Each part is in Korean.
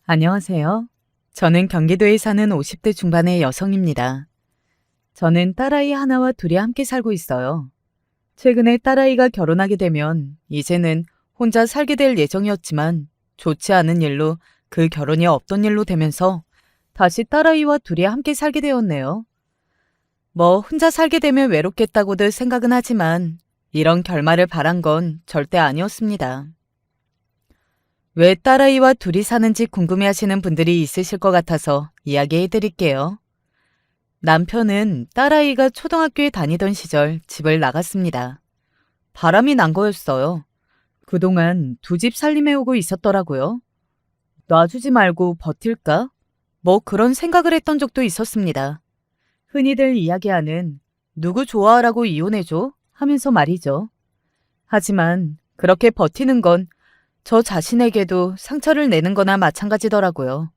안녕하세요. 저는 경기도에 사는 50대 중반의 여성입니다. 저는 딸아이 하나와 둘이 함께 살고 있어요. 최근에 딸아이가 결혼하게 되면 이제는 혼자 살게 될 예정이었지만 좋지 않은 일로 그 결혼이 없던 일로 되면서 다시 딸아이와 둘이 함께 살게 되었네요. 뭐 혼자 살게 되면 외롭겠다고들 생각은 하지만 이런 결말을 바란 건 절대 아니었습니다. 왜 딸아이와 둘이 사는지 궁금해하시는 분들이 있으실 것 같아서 이야기해 드릴게요. 남편은 딸아이가 초등학교에 다니던 시절 집을 나갔습니다. 바람이 난 거였어요. 그동안 두 집 살림해오고 있었더라고요. 놔주지 말고 버틸까? 뭐 그런 생각을 했던 적도 있었습니다. 흔히들 이야기하는 누구 좋아하라고 이혼해줘? 하면서 말이죠. 하지만 그렇게 버티는 건 저 자신에게도 상처를 내는 거나 마찬가지더라고요.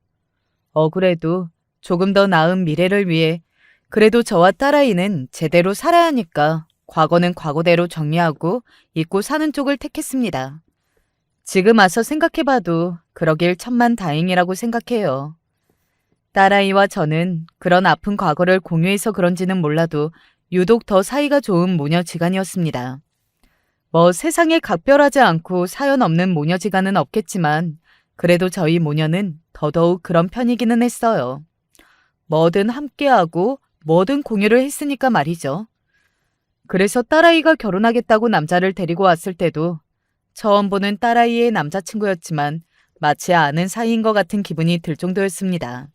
억울해도 조금 더 나은 미래를 위해 그래도 저와 딸아이는 제대로 살아야 하니까 과거는 과거대로 정리하고 잊고 사는 쪽을 택했습니다. 지금 와서 생각해봐도 그러길 천만 다행이라고 생각해요. 딸아이와 저는 그런 아픈 과거를 공유해서 그런지는 몰라도 유독 더 사이가 좋은 모녀지간이었습니다. 뭐 세상에 각별하지 않고 사연 없는 모녀지간은 없겠지만 그래도 저희 모녀는 더더욱 그런 편이기는 했어요. 뭐든 함께하고 뭐든 공유를 했으니까 말이죠. 그래서 딸아이가 결혼하겠다고 남자를 데리고 왔을 때도 처음 보는 딸아이의 남자친구였지만 마치 아는 사이인 것 같은 기분이 들 정도였습니다.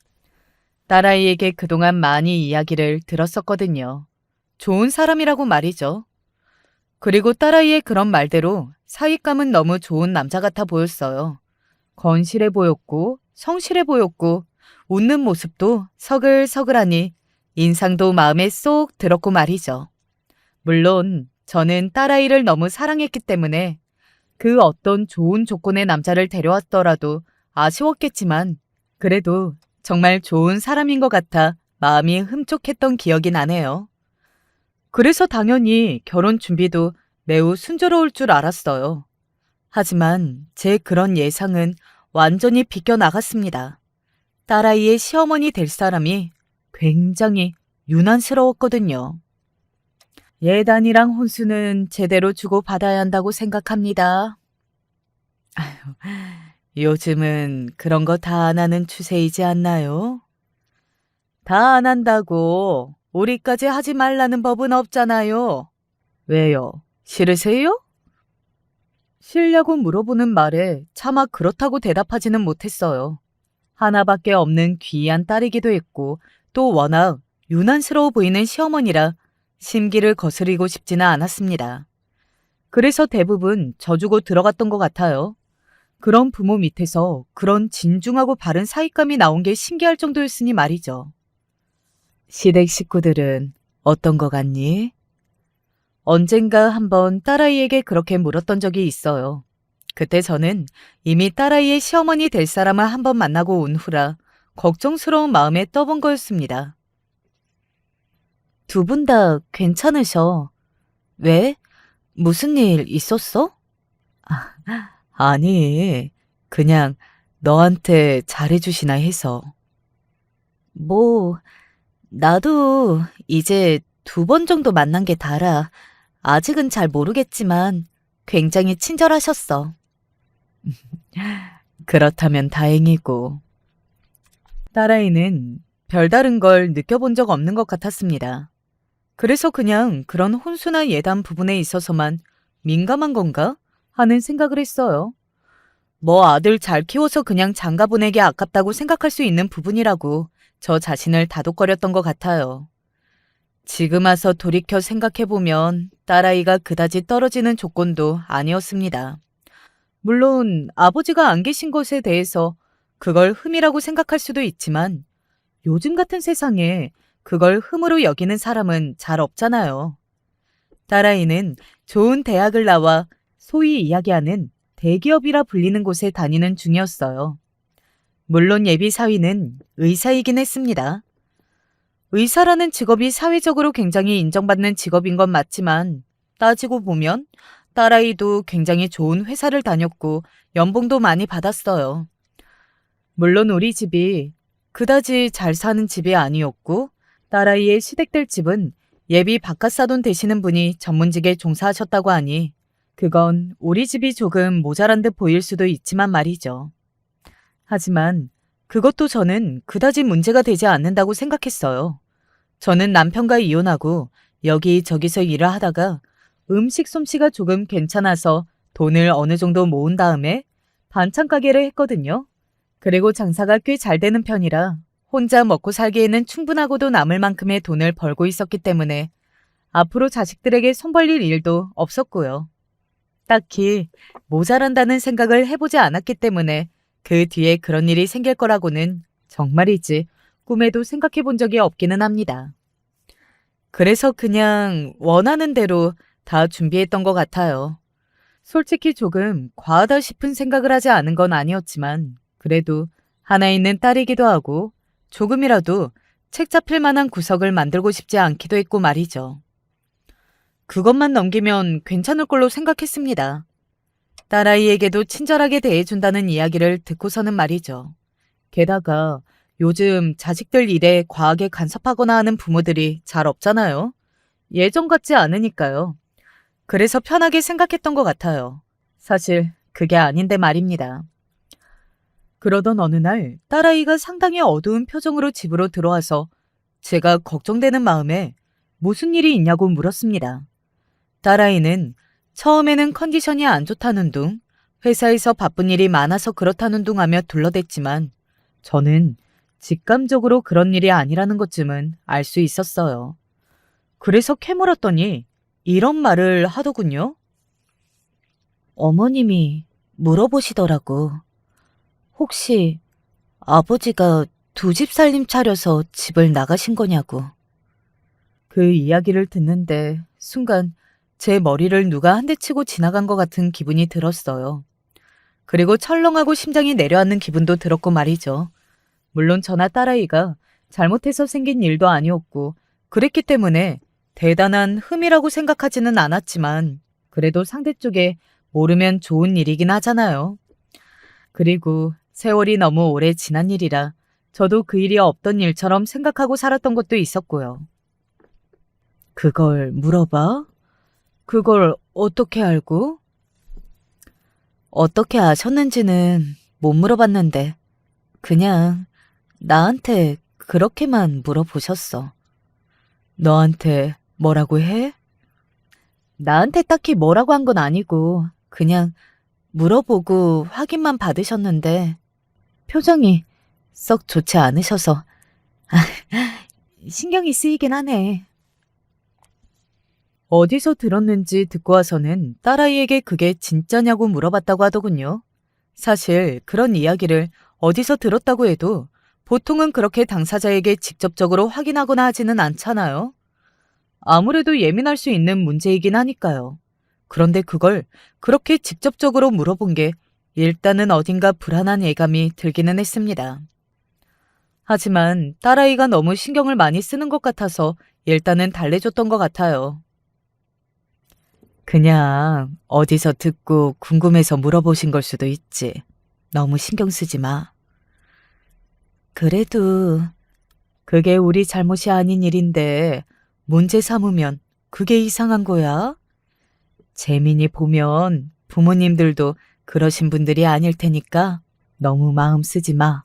딸아이에게 그동안 많이 이야기를 들었었거든요. 좋은 사람이라고 말이죠. 그리고 딸아이의 그런 말대로 사윗감은 너무 좋은 남자 같아 보였어요. 건실해 보였고 성실해 보였고 웃는 모습도 서글서글하니 인상도 마음에 쏙 들었고 말이죠. 물론 저는 딸아이를 너무 사랑했기 때문에 그 어떤 좋은 조건의 남자를 데려왔더라도 아쉬웠겠지만 그래도 정말 좋은 사람인 것 같아 마음이 흠족했던 기억이 나네요. 그래서 당연히 결혼 준비도 매우 순조로울 줄 알았어요. 하지만 제 그런 예상은 완전히 비껴나갔습니다. 딸아이의 시어머니 될 사람이 굉장히 유난스러웠거든요. 예단이랑 혼수는 제대로 주고받아야 한다고 생각합니다. 요즘은 그런 거 다 안 하는 추세이지 않나요? 다 안 한다고 우리까지 하지 말라는 법은 없잖아요. 왜요? 싫으세요? 싫냐고 물어보는 말에 차마 그렇다고 대답하지는 못했어요. 하나밖에 없는 귀한 딸이기도 했고 또 워낙 유난스러워 보이는 시어머니라 심기를 거스리고 싶지는 않았습니다. 그래서 대부분 져주고 들어갔던 것 같아요. 그런 부모 밑에서 그런 진중하고 바른 사윗감이 나온 게 신기할 정도였으니 말이죠. 시댁 식구들은 어떤 거 같니? 언젠가 한번 딸아이에게 그렇게 물었던 적이 있어요. 그때 저는 이미 딸아이의 시어머니 될 사람을 한번 만나고 온 후라 걱정스러운 마음에 떠본 거였습니다. 두 분 다 괜찮으셔. 왜? 무슨 일 있었어? 아니, 그냥 너한테 잘해주시나 해서. 뭐, 나도 이제 두 번 정도 만난 게 다라. 아직은 잘 모르겠지만 굉장히 친절하셨어. 그렇다면 다행이고. 딸아이는 별다른 걸 느껴본 적 없는 것 같았습니다. 그래서 그냥 그런 혼수나 예단 부분에 있어서만 민감한 건가 하는 생각을 했어요. 뭐 아들 잘 키워서 그냥 장가 보내기 아깝다고 생각할 수 있는 부분이라고 저 자신을 다독거렸던 것 같아요. 지금 와서 돌이켜 생각해보면 딸아이가 그다지 떨어지는 조건도 아니었습니다. 물론 아버지가 안 계신 것에 대해서 그걸 흠이라고 생각할 수도 있지만 요즘 같은 세상에 그걸 흠으로 여기는 사람은 잘 없잖아요. 딸아이는 좋은 대학을 나와 소위 이야기하는 대기업이라 불리는 곳에 다니는 중이었어요. 물론 예비 사위는 의사이긴 했습니다. 의사라는 직업이 사회적으로 굉장히 인정받는 직업인 건 맞지만 따지고 보면 딸아이도 굉장히 좋은 회사를 다녔고 연봉도 많이 받았어요. 물론 우리 집이 그다지 잘 사는 집이 아니었고 딸아이의 시댁들 집은 예비 바깥사돈 되시는 분이 전문직에 종사하셨다고 하니 그건 우리 집이 조금 모자란 듯 보일 수도 있지만 말이죠. 하지만 그것도 저는 그다지 문제가 되지 않는다고 생각했어요. 저는 남편과 이혼하고 여기저기서 일을 하다가 음식 솜씨가 조금 괜찮아서 돈을 어느 정도 모은 다음에 반찬 가게를 했거든요. 그리고 장사가 꽤 잘 되는 편이라 혼자 먹고 살기에는 충분하고도 남을 만큼의 돈을 벌고 있었기 때문에 앞으로 자식들에게 손 벌릴 일도 없었고요. 딱히 모자란다는 생각을 해보지 않았기 때문에 그 뒤에 그런 일이 생길 거라고는 정말이지 꿈에도 생각해 본 적이 없기는 합니다. 그래서 그냥 원하는 대로 다 준비했던 것 같아요. 솔직히 조금 과하다 싶은 생각을 하지 않은 건 아니었지만 그래도 하나 있는 딸이기도 하고 조금이라도 책 잡힐 만한 구석을 만들고 싶지 않기도 했고 말이죠. 그것만 넘기면 괜찮을 걸로 생각했습니다. 딸아이에게도 친절하게 대해준다는 이야기를 듣고서는 말이죠. 게다가 요즘 자식들 일에 과하게 간섭하거나 하는 부모들이 잘 없잖아요. 예전 같지 않으니까요. 그래서 편하게 생각했던 것 같아요. 사실 그게 아닌데 말입니다. 그러던 어느 날 딸아이가 상당히 어두운 표정으로 집으로 들어와서 제가 걱정되는 마음에 무슨 일이 있냐고 물었습니다. 딸아이는 처음에는 컨디션이 안 좋다는 둥, 회사에서 바쁜 일이 많아서 그렇다는 둥 하며 둘러댔지만 저는 직감적으로 그런 일이 아니라는 것쯤은 알 수 있었어요. 그래서 캐물었더니 이런 말을 하더군요. 어머님이 물어보시더라고. 혹시 아버지가 두 집 살림 차려서 집을 나가신 거냐고. 그 이야기를 듣는데 순간 제 머리를 누가 한 대 치고 지나간 것 같은 기분이 들었어요. 그리고 철렁하고 심장이 내려앉는 기분도 들었고 말이죠. 물론 저나 딸아이가 잘못해서 생긴 일도 아니었고 그랬기 때문에 대단한 흠이라고 생각하지는 않았지만 그래도 상대 쪽에 모르면 좋은 일이긴 하잖아요. 그리고 세월이 너무 오래 지난 일이라 저도 그 일이 없던 일처럼 생각하고 살았던 것도 있었고요. 그걸 물어봐? 그걸 어떻게 알고? 어떻게 아셨는지는 못 물어봤는데 그냥 나한테 그렇게만 물어보셨어. 너한테 뭐라고 해? 나한테 딱히 뭐라고 한 건 아니고 그냥 물어보고 확인만 받으셨는데 표정이 썩 좋지 않으셔서 신경이 쓰이긴 하네. 어디서 들었는지 듣고 와서는 딸아이에게 그게 진짜냐고 물어봤다고 하더군요. 사실 그런 이야기를 어디서 들었다고 해도 보통은 그렇게 당사자에게 직접적으로 확인하거나 하지는 않잖아요. 아무래도 예민할 수 있는 문제이긴 하니까요. 그런데 그걸 그렇게 직접적으로 물어본 게 일단은 어딘가 불안한 예감이 들기는 했습니다. 하지만 딸아이가 너무 신경을 많이 쓰는 것 같아서 일단은 달래줬던 것 같아요. 그냥 어디서 듣고 궁금해서 물어보신 걸 수도 있지. 너무 신경 쓰지 마. 그래도 그게 우리 잘못이 아닌 일인데 문제 삼으면 그게 이상한 거야? 재민이 보면 부모님들도 그러신 분들이 아닐 테니까 너무 마음 쓰지 마.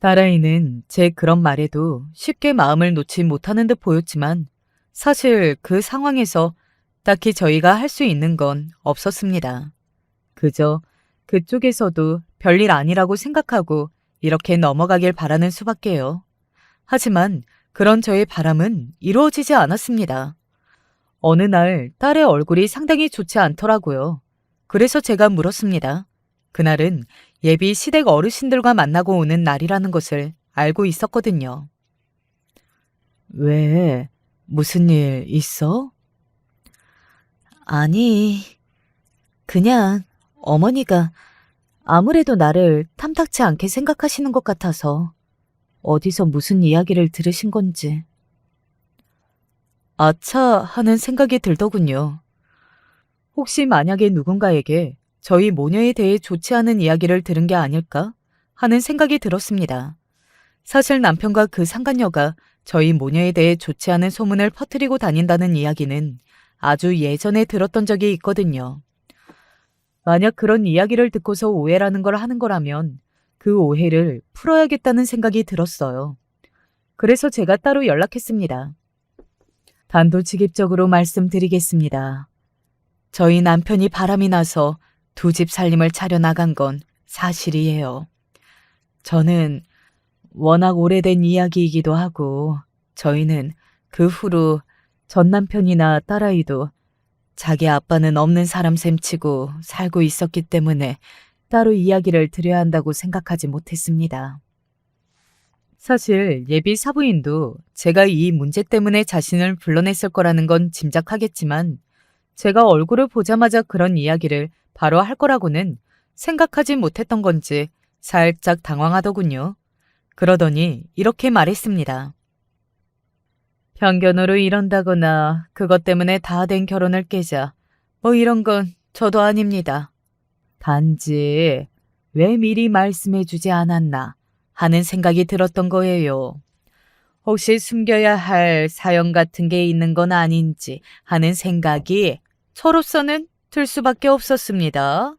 딸아이는 제 그런 말에도 쉽게 마음을 놓지 못하는 듯 보였지만 사실 그 상황에서 딱히 저희가 할 수 있는 건 없었습니다. 그저 그쪽에서도 별일 아니라고 생각하고 이렇게 넘어가길 바라는 수밖에요. 하지만 그런 저의 바람은 이루어지지 않았습니다. 어느 날 딸의 얼굴이 상당히 좋지 않더라고요. 그래서 제가 물었습니다. 그날은 예비 시댁 어르신들과 만나고 오는 날이라는 것을 알고 있었거든요. 왜? 무슨 일 있어? 아니, 그냥 어머니가 아무래도 나를 탐탁치 않게 생각하시는 것 같아서 어디서 무슨 이야기를 들으신 건지. 아차 하는 생각이 들더군요. 혹시 만약에 누군가에게 저희 모녀에 대해 좋지 않은 이야기를 들은 게 아닐까? 하는 생각이 들었습니다. 사실 남편과 그 상간녀가 저희 모녀에 대해 좋지 않은 소문을 퍼뜨리고 다닌다는 이야기는 아주 예전에 들었던 적이 있거든요. 만약 그런 이야기를 듣고서 오해라는 걸 하는 거라면 그 오해를 풀어야겠다는 생각이 들었어요. 그래서 제가 따로 연락했습니다. 단도직입적으로 말씀드리겠습니다. 저희 남편이 바람이 나서 두 집 살림을 차려나간 건 사실이에요. 저는 워낙 오래된 이야기이기도 하고 저희는 그 후로 전 남편이나 딸아이도 자기 아빠는 없는 사람 셈치고 살고 있었기 때문에 따로 이야기를 드려야 한다고 생각하지 못했습니다. 사실 예비 사부인도 제가 이 문제 때문에 자신을 불러냈을 거라는 건 짐작하겠지만 제가 얼굴을 보자마자 그런 이야기를 바로 할 거라고는 생각하지 못했던 건지 살짝 당황하더군요. 그러더니 이렇게 말했습니다. 편견으로 이런다거나 그것 때문에 다 된 결혼을 깨자 뭐 이런 건 저도 아닙니다. 단지 왜 미리 말씀해 주지 않았나 하는 생각이 들었던 거예요. 혹시 숨겨야 할 사연 같은 게 있는 건 아닌지 하는 생각이 저로서는 들 수밖에 없었습니다.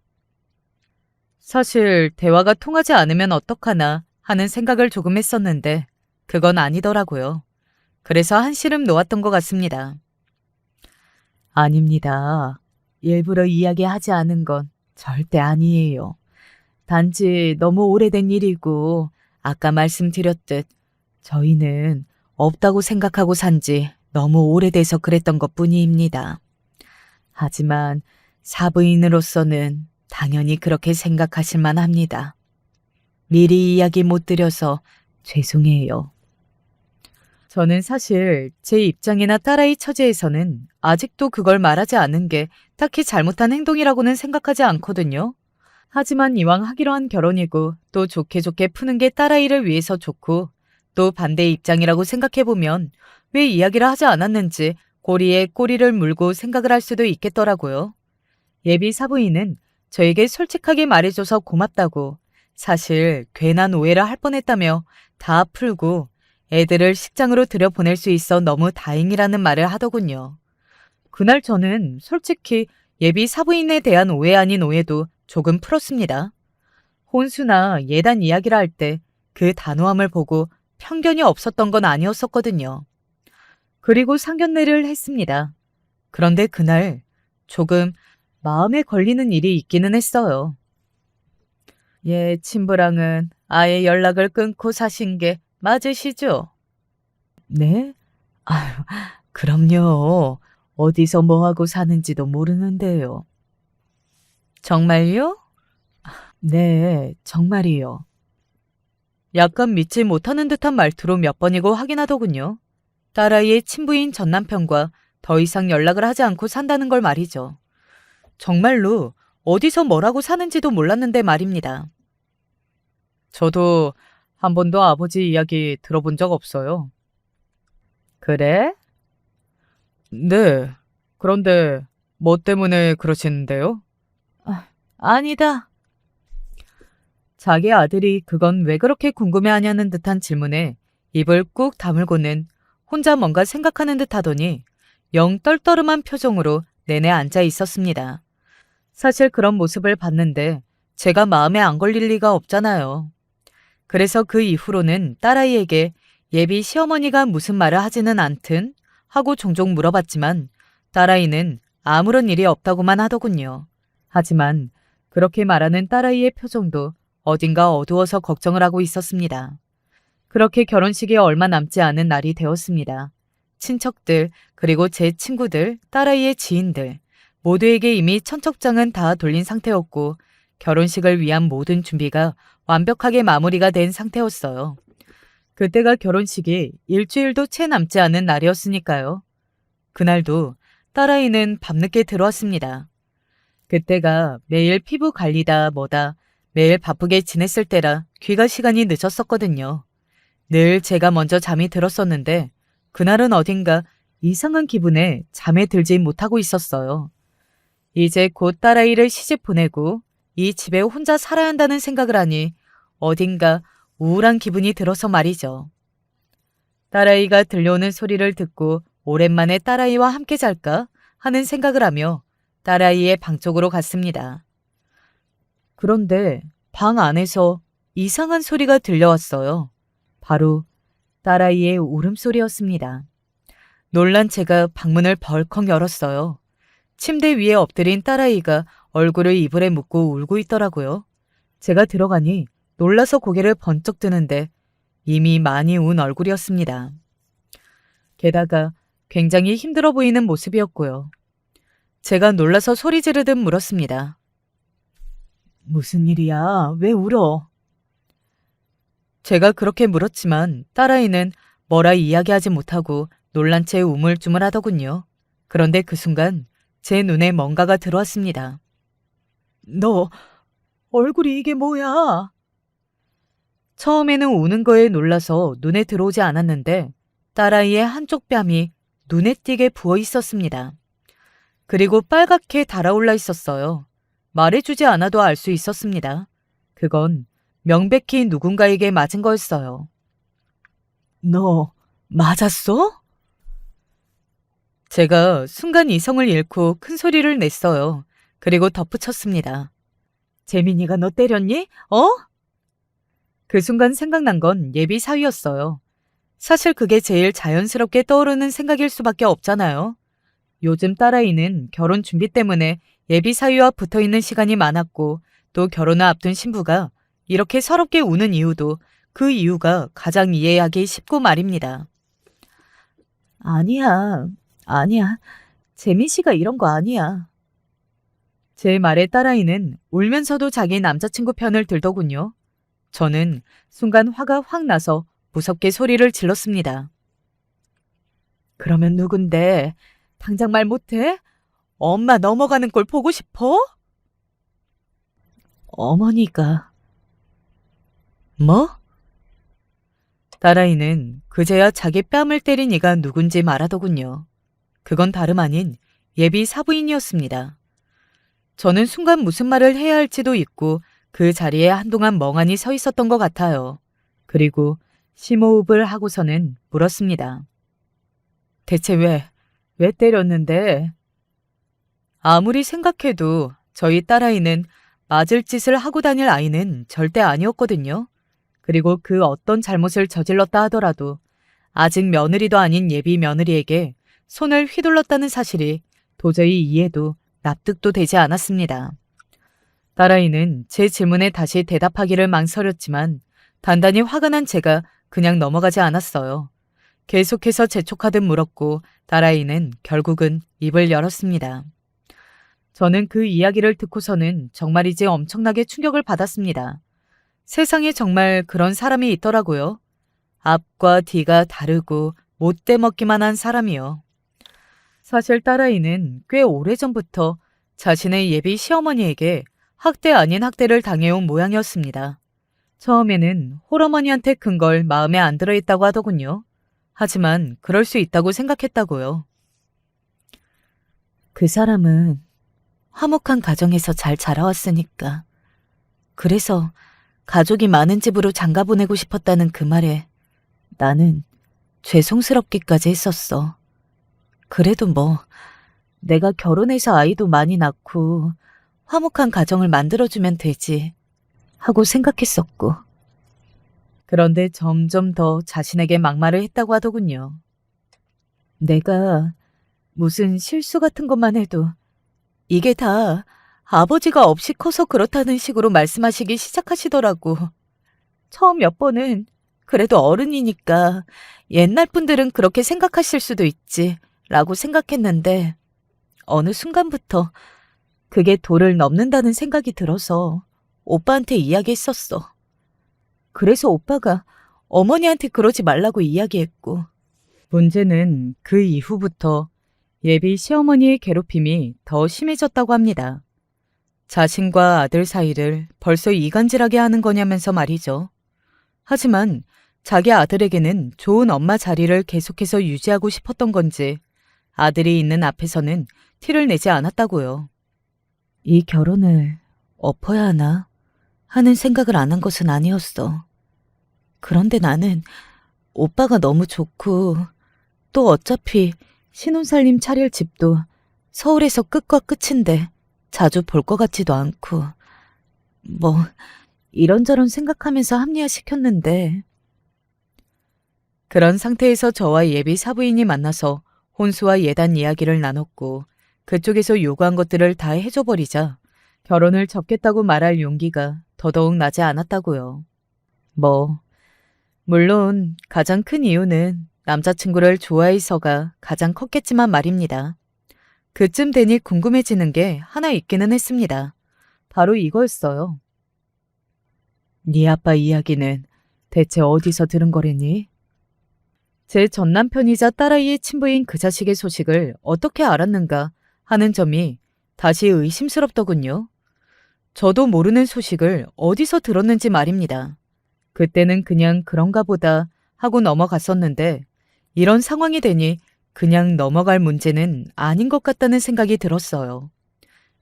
사실 대화가 통하지 않으면 어떡하나 하는 생각을 조금 했었는데 그건 아니더라고요. 그래서 한시름 놓았던 것 같습니다. 아닙니다. 일부러 이야기하지 않은 건 절대 아니에요. 단지 너무 오래된 일이고 아까 말씀드렸듯 저희는 없다고 생각하고 산 지 너무 오래돼서 그랬던 것뿐입니다. 하지만 사부인으로서는 당연히 그렇게 생각하실 만합니다. 미리 이야기 못 드려서 죄송해요. 저는 사실 제 입장이나 딸아이 처지에서는 아직도 그걸 말하지 않은 게 딱히 잘못한 행동이라고는 생각하지 않거든요. 하지만 이왕 하기로 한 결혼이고 또 좋게 좋게 푸는 게 딸아이를 위해서 좋고 또 반대의 입장이라고 생각해보면 왜 이야기를 하지 않았는지 꼬리에 꼬리를 물고 생각을 할 수도 있겠더라고요. 예비 사부인은 저에게 솔직하게 말해줘서 고맙다고 사실 괜한 오해를 할 뻔했다며 다 풀고 애들을 식장으로 들여보낼 수 있어 너무 다행이라는 말을 하더군요. 그날 저는 솔직히 예비 사부인에 대한 오해 아닌 오해도 조금 풀었습니다. 혼수나 예단 이야기를 할 때 그 단호함을 보고 편견이 없었던 건 아니었었거든요. 그리고 상견례를 했습니다. 그런데 그날 조금 마음에 걸리는 일이 있기는 했어요. 예, 친부랑은 아예 연락을 끊고 사신 게 맞으시죠? 네? 아유, 그럼요. 어디서 뭐하고 사는지도 모르는데요. 정말요? 네, 정말이요. 약간 믿지 못하는 듯한 말투로 몇 번이고 확인하더군요. 딸아이의 친부인 전 남편과 더 이상 연락을 하지 않고 산다는 걸 말이죠. 정말로 어디서 뭐라고 사는지도 몰랐는데 말입니다. 저도 한 번도 아버지 이야기 들어본 적 없어요. 그래? 네. 그런데 뭐 때문에 그러시는데요? 아니다. 자기 아들이 그건 왜 그렇게 궁금해하냐는 듯한 질문에 입을 꾹 다물고는 혼자 뭔가 생각하는 듯 하더니 영 떨떠름한 표정으로 내내 앉아 있었습니다. 사실 그런 모습을 봤는데 제가 마음에 안 걸릴 리가 없잖아요. 그래서 그 이후로는 딸아이에게 예비 시어머니가 무슨 말을 하지는 않든 하고 종종 물어봤지만 딸아이는 아무런 일이 없다고만 하더군요. 하지만 그렇게 말하는 딸아이의 표정도 어딘가 어두워서 걱정을 하고 있었습니다. 그렇게 결혼식이 얼마 남지 않은 날이 되었습니다. 친척들, 그리고 제 친구들, 딸아이의 지인들 모두에게 이미 청첩장은 다 돌린 상태였고 결혼식을 위한 모든 준비가 완벽하게 마무리가 된 상태였어요. 그때가 결혼식이 일주일도 채 남지 않은 날이었으니까요. 그날도 딸아이는 밤늦게 들어왔습니다. 그때가 매일 피부 관리다 뭐다 매일 바쁘게 지냈을 때라 귀가 시간이 늦었었거든요. 늘 제가 먼저 잠이 들었었는데 그날은 어딘가 이상한 기분에 잠에 들지 못하고 있었어요. 이제 곧 딸아이를 시집 보내고 이 집에 혼자 살아야 한다는 생각을 하니 어딘가 우울한 기분이 들어서 말이죠. 딸아이가 들려오는 소리를 듣고 오랜만에 딸아이와 함께 잘까 하는 생각을 하며 딸아이의 방 쪽으로 갔습니다. 그런데 방 안에서 이상한 소리가 들려왔어요. 바로 딸아이의 울음소리였습니다. 놀란 제가 방문을 벌컥 열었어요. 침대 위에 엎드린 딸아이가 얼굴을 이불에 묻고 울고 있더라고요. 제가 들어가니 놀라서 고개를 번쩍 드는데 이미 많이 운 얼굴이었습니다. 게다가 굉장히 힘들어 보이는 모습이었고요. 제가 놀라서 소리 지르듯 물었습니다. 무슨 일이야? 왜 울어? 제가 그렇게 물었지만 딸아이는 뭐라 이야기하지 못하고 놀란 채 우물쭈물하더군요. 그런데 그 순간 제 눈에 뭔가가 들어왔습니다. 너 얼굴이 이게 뭐야? 처음에는 우는 거에 놀라서 눈에 들어오지 않았는데 딸아이의 한쪽 뺨이 눈에 띄게 부어 있었습니다. 그리고 빨갛게 달아올라 있었어요. 말해주지 않아도 알 수 있었습니다. 그건 명백히 누군가에게 맞은 거였어요. 너 맞았어? 제가 순간 이성을 잃고 큰 소리를 냈어요. 그리고 덧붙였습니다. 재민이가 너 때렸니? 어? 그 순간 생각난 건 예비 사위였어요. 사실 그게 제일 자연스럽게 떠오르는 생각일 수밖에 없잖아요. 요즘 딸아이는 결혼 준비 때문에 예비 사위와 붙어 있는 시간이 많았고 또 결혼을 앞둔 신부가 이렇게 서럽게 우는 이유도 그 이유가 가장 이해하기 쉽고 말입니다. 아니야. 재민 씨가 이런 거 아니야. 제 말에 딸아이는 울면서도 자기 남자친구 편을 들더군요. 저는 순간 화가 확 나서 무섭게 소리를 질렀습니다. 그러면 누군데? 당장 말 못해? 엄마 넘어가는 꼴 보고 싶어? 어머니가. 뭐? 딸아이는 그제야 자기 뺨을 때린 이가 누군지 말하더군요. 그건 다름 아닌 예비 사부인이었습니다. 저는 순간 무슨 말을 해야 할지도 잊고 그 자리에 한동안 멍하니 서 있었던 것 같아요. 그리고 심호흡을 하고서는 물었습니다. 대체 왜 때렸는데? 아무리 생각해도 저희 딸아이는 맞을 짓을 하고 다닐 아이는 절대 아니었거든요. 그리고 그 어떤 잘못을 저질렀다 하더라도 아직 며느리도 아닌 예비 며느리에게 손을 휘둘렀다는 사실이 도저히 이해도 납득도 되지 않았습니다. 딸아이는 제 질문에 다시 대답하기를 망설였지만 단단히 화가 난 제가 그냥 넘어가지 않았어요. 계속해서 재촉하듯 물었고 딸아이는 결국은 입을 열었습니다. 저는 그 이야기를 듣고서는 정말이지 엄청나게 충격을 받았습니다. 세상에 정말 그런 사람이 있더라고요. 앞과 뒤가 다르고 못돼 먹기만 한 사람이요. 사실 딸아이는 꽤 오래전부터 자신의 예비 시어머니에게 학대 아닌 학대를 당해온 모양이었습니다. 처음에는 홀어머니한테 큰 걸 마음에 안 들어 했다고 하더군요. 하지만 그럴 수 있다고 생각했다고요. 그 사람은 화목한 가정에서 잘 자라왔으니까. 그래서 가족이 많은 집으로 장가 보내고 싶었다는 그 말에 나는 죄송스럽기까지 했었어. 그래도 뭐 내가 결혼해서 아이도 많이 낳고 화목한 가정을 만들어주면 되지 하고 생각했었고. 그런데 점점 더 자신에게 막말을 했다고 하더군요. 내가 무슨 실수 같은 것만 해도 이게 다 아버지가 없이 커서 그렇다는 식으로 말씀하시기 시작하시더라고. 처음 몇 번은 그래도 어른이니까 옛날 분들은 그렇게 생각하실 수도 있지 라고 생각했는데 어느 순간부터 그게 도를 넘는다는 생각이 들어서 오빠한테 이야기했었어. 그래서 오빠가 어머니한테 그러지 말라고 이야기했고. 문제는 그 이후부터 예비 시어머니의 괴롭힘이 더 심해졌다고 합니다. 자신과 아들 사이를 벌써 이간질하게 하는 거냐면서 말이죠. 하지만 자기 아들에게는 좋은 엄마 자리를 계속해서 유지하고 싶었던 건지 아들이 있는 앞에서는 티를 내지 않았다고요. 이 결혼을 엎어야 하나 하는 생각을 안 한 것은 아니었어. 그런데 나는 오빠가 너무 좋고 또 어차피 신혼살림 차릴 집도 서울에서 끝과 끝인데 자주 볼 것 같지도 않고 뭐 이런저런 생각하면서 합리화시켰는데 그런 상태에서 저와 예비 사부인이 만나서 혼수와 예단 이야기를 나눴고 그쪽에서 요구한 것들을 다 해줘버리자 결혼을 접겠다고 말할 용기가 더더욱 나지 않았다고요. 물론 가장 큰 이유는 남자친구를 좋아해서가 가장 컸겠지만 말입니다. 그쯤 되니 궁금해지는 게 하나 있기는 했습니다. 바로 이거였어요. 네 아빠 이야기는 대체 어디서 들은 거랬니? 제 전남편이자 딸아이의 친부인 그 자식의 소식을 어떻게 알았는가 하는 점이 다시 의심스럽더군요. 저도 모르는 소식을 어디서 들었는지 말입니다. 그때는 그냥 그런가 보다 하고 넘어갔었는데 이런 상황이 되니 그냥 넘어갈 문제는 아닌 것 같다는 생각이 들었어요.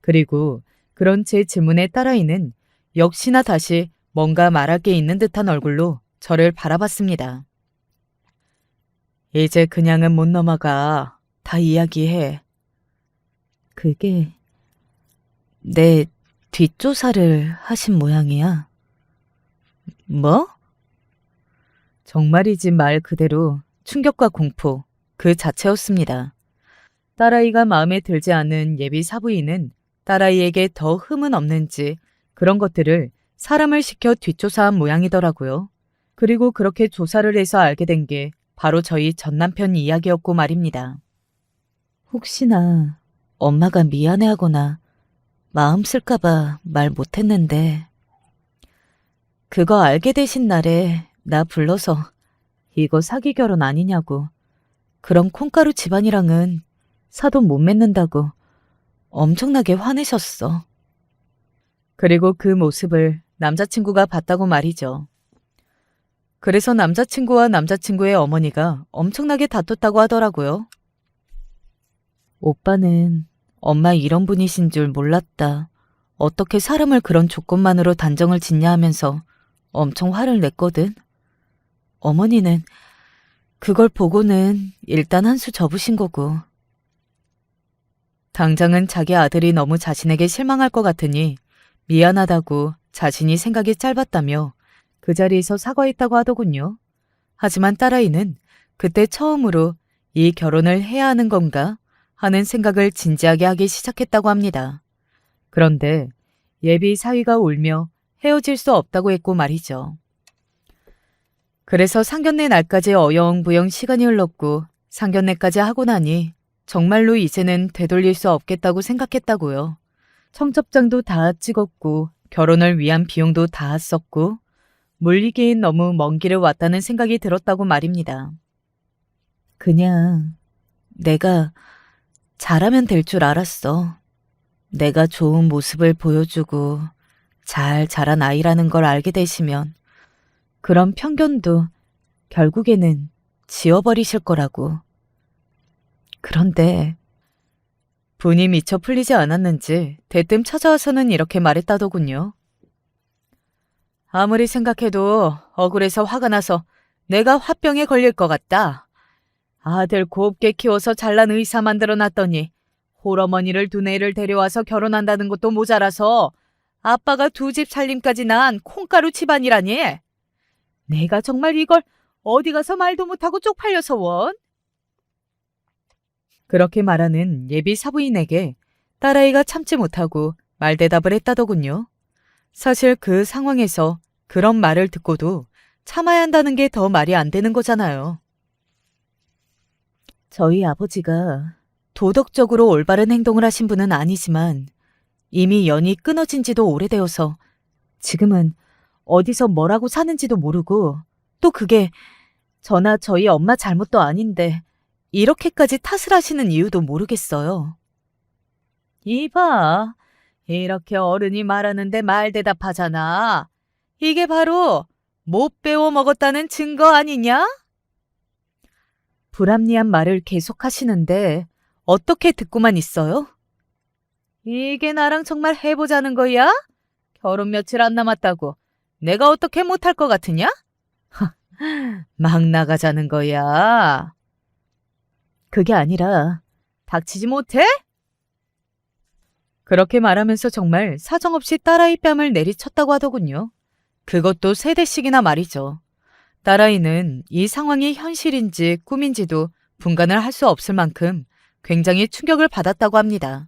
그리고 그런 제 질문에 딸아이는 역시나 다시 뭔가 말할 게 있는 듯한 얼굴로 저를 바라봤습니다. 이제 그냥은 못 넘어가. 다 이야기해. 그게 내 뒷조사를 하신 모양이야. 뭐? 정말이지 말 그대로 충격과 공포 그 자체였습니다. 딸아이가 마음에 들지 않은 예비 사부인은 딸아이에게 더 흠은 없는지 그런 것들을 사람을 시켜 뒷조사한 모양이더라고요. 그리고 그렇게 조사를 해서 알게 된 게 바로 저희 전남편 이야기였고 말입니다. 혹시나 엄마가 미안해하거나 마음 쓸까봐 말 못했는데 그거 알게 되신 날에 나 불러서 이거 사기 결혼 아니냐고 그런 콩가루 집안이랑은 사돈 못 맺는다고 엄청나게 화내셨어. 그리고 그 모습을 남자친구가 봤다고 말이죠. 그래서 남자친구와 남자친구의 어머니가 엄청나게 다퉜다고 하더라고요. 오빠는 엄마 이런 분이신 줄 몰랐다. 어떻게 사람을 그런 조건만으로 단정을 짓냐 하면서 엄청 화를 냈거든. 어머니는 그걸 보고는 일단 한 수 접으신 거고. 당장은 자기 아들이 너무 자신에게 실망할 것 같으니 미안하다고 자신이 생각이 짧았다며 그 자리에서 사과했다고 하더군요. 하지만 딸아이는 그때 처음으로 이 결혼을 해야 하는 건가 하는 생각을 진지하게 하기 시작했다고 합니다. 그런데 예비 사위가 울며 헤어질 수 없다고 했고 말이죠. 그래서 상견례 날까지 어영부영 시간이 흘렀고 상견례까지 하고 나니 정말로 이제는 되돌릴 수 없겠다고 생각했다고요. 청첩장도 다 찍었고 결혼을 위한 비용도 다 썼고 물리기엔 너무 먼 길을 왔다는 생각이 들었다고 말입니다. 그냥 내가 잘하면 될 줄 알았어. 내가 좋은 모습을 보여주고 잘 자란 아이라는 걸 알게 되시면 그런 편견도 결국에는 지워버리실 거라고. 그런데 분이 미처 풀리지 않았는지 대뜸 찾아와서는 이렇게 말했다더군요. 아무리 생각해도 억울해서 화가 나서 내가 화병에 걸릴 것 같다. 아들 곱게 키워서 잘난 의사 만들어놨더니 홀어머니를 두뇌를 데려와서 결혼한다는 것도 모자라서 아빠가 두 집 살림까지 낳은 콩가루 집안이라니. 내가 정말 이걸 어디 가서 말도 못하고 쪽팔려서 원. 그렇게 말하는 예비 사부인에게 딸아이가 참지 못하고 말대답을 했다더군요. 사실 그 상황에서 그런 말을 듣고도 참아야 한다는 게 더 말이 안 되는 거잖아요. 저희 아버지가 도덕적으로 올바른 행동을 하신 분은 아니지만 이미 연이 끊어진 지도 오래되어서 지금은 어디서 뭐라고 사는지도 모르고 또 그게 저나 저희 엄마 잘못도 아닌데 이렇게까지 탓을 하시는 이유도 모르겠어요. 이봐, 이렇게 어른이 말하는데 말대답하잖아. 이게 바로 못 배워 먹었다는 증거 아니냐? 불합리한 말을 계속하시는데 어떻게 듣고만 있어요? 이게 나랑 정말 해보자는 거야? 결혼 며칠 안 남았다고 내가 어떻게 못할 것 같으냐? 막 나가자는 거야. 그게 아니라 닥치지 못해? 그렇게 말하면서 정말 사정없이 딸아이 뺨을 내리쳤다고 하더군요. 그것도 3대씩이나 말이죠. 딸아이는 이 상황이 현실인지 꿈인지도 분간을 할 수 없을 만큼 굉장히 충격을 받았다고 합니다.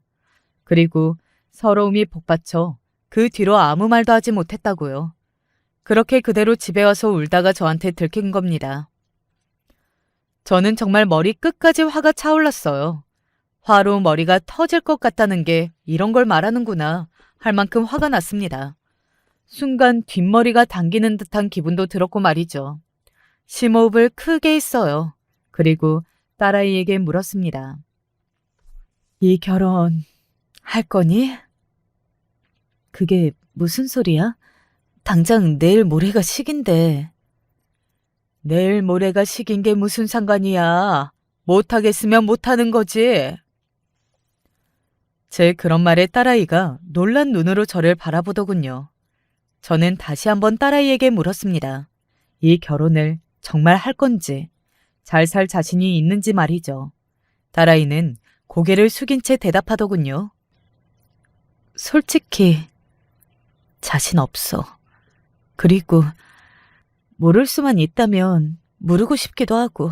그리고 서러움이 복받쳐 그 뒤로 아무 말도 하지 못했다고요. 그렇게 그대로 집에 와서 울다가 저한테 들킨 겁니다. 저는 정말 머리 끝까지 화가 차올랐어요. 화로 머리가 터질 것 같다는 게 이런 걸 말하는구나 할 만큼 화가 났습니다. 순간 뒷머리가 당기는 듯한 기분도 들었고 말이죠. 심호흡을 크게 했어요. 그리고 딸아이에게 물었습니다. 이 결혼 할 거니? 그게 무슨 소리야? 당장 내일 모레가 식인데. 내일 모레가 식인 게 무슨 상관이야. 못하겠으면 못하는 거지. 제 그런 말에 딸아이가 놀란 눈으로 저를 바라보더군요. 저는 다시 한번 딸아이에게 물었습니다. 이 결혼을 정말 할 건지, 잘 살 자신이 있는지 말이죠. 딸아이는 고개를 숙인 채 대답하더군요. 솔직히 자신 없어. 그리고 모를 수만 있다면 모르고 싶기도 하고.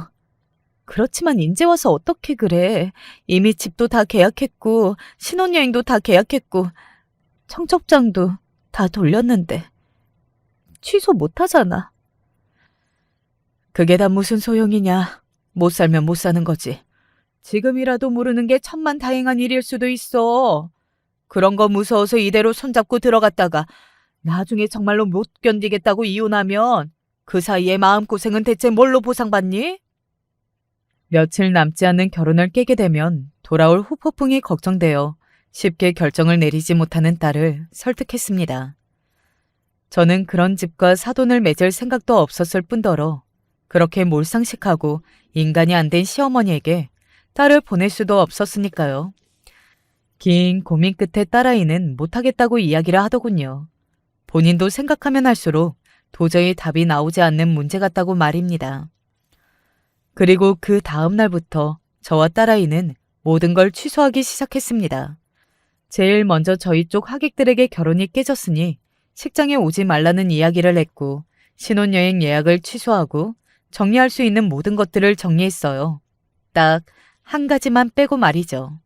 그렇지만 이제 와서 어떻게 그래. 이미 집도 다 계약했고 신혼여행도 다 계약했고 청첩장도 다 돌렸는데 취소 못하잖아. 그게 다 무슨 소용이냐. 못 살면 못 사는 거지. 지금이라도 모르는 게 천만다행한 일일 수도 있어. 그런 거 무서워서 이대로 손잡고 들어갔다가 나중에 정말로 못 견디겠다고 이혼하면 그 사이에 마음고생은 대체 뭘로 보상받니? 며칠 남지 않는 결혼을 깨게 되면 돌아올 후폭풍이 걱정되어 쉽게 결정을 내리지 못하는 딸을 설득했습니다. 저는 그런 집과 사돈을 맺을 생각도 없었을 뿐더러 그렇게 몰상식하고 인간이 안 된 시어머니에게 딸을 보낼 수도 없었으니까요. 긴 고민 끝에 딸아이는 못하겠다고 이야기를 하더군요. 본인도 생각하면 할수록 도저히 답이 나오지 않는 문제 같다고 말입니다. 그리고 그 다음 날부터 저와 딸아이는 모든 걸 취소하기 시작했습니다. 제일 먼저 저희 쪽 하객들에게 결혼이 깨졌으니 식장에 오지 말라는 이야기를 했고 신혼여행 예약을 취소하고 정리할 수 있는 모든 것들을 정리했어요. 딱 한 가지만 빼고 말이죠.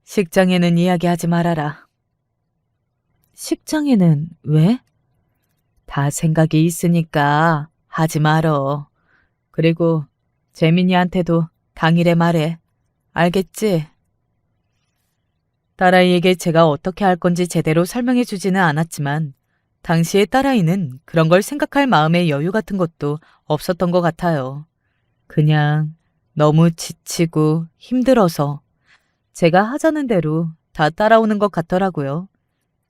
식장에는 이야기하지 말아라. 식장에는 왜? 다 생각이 있으니까 하지 말어. 그리고 재민이한테도 당일에 말해. 알겠지? 딸아이에게 제가 어떻게 할 건지 제대로 설명해 주지는 않았지만 당시의 딸아이는 그런 걸 생각할 마음의 여유 같은 것도 없었던 것 같아요. 그냥 너무 지치고 힘들어서 제가 하자는 대로 다 따라오는 것 같더라고요.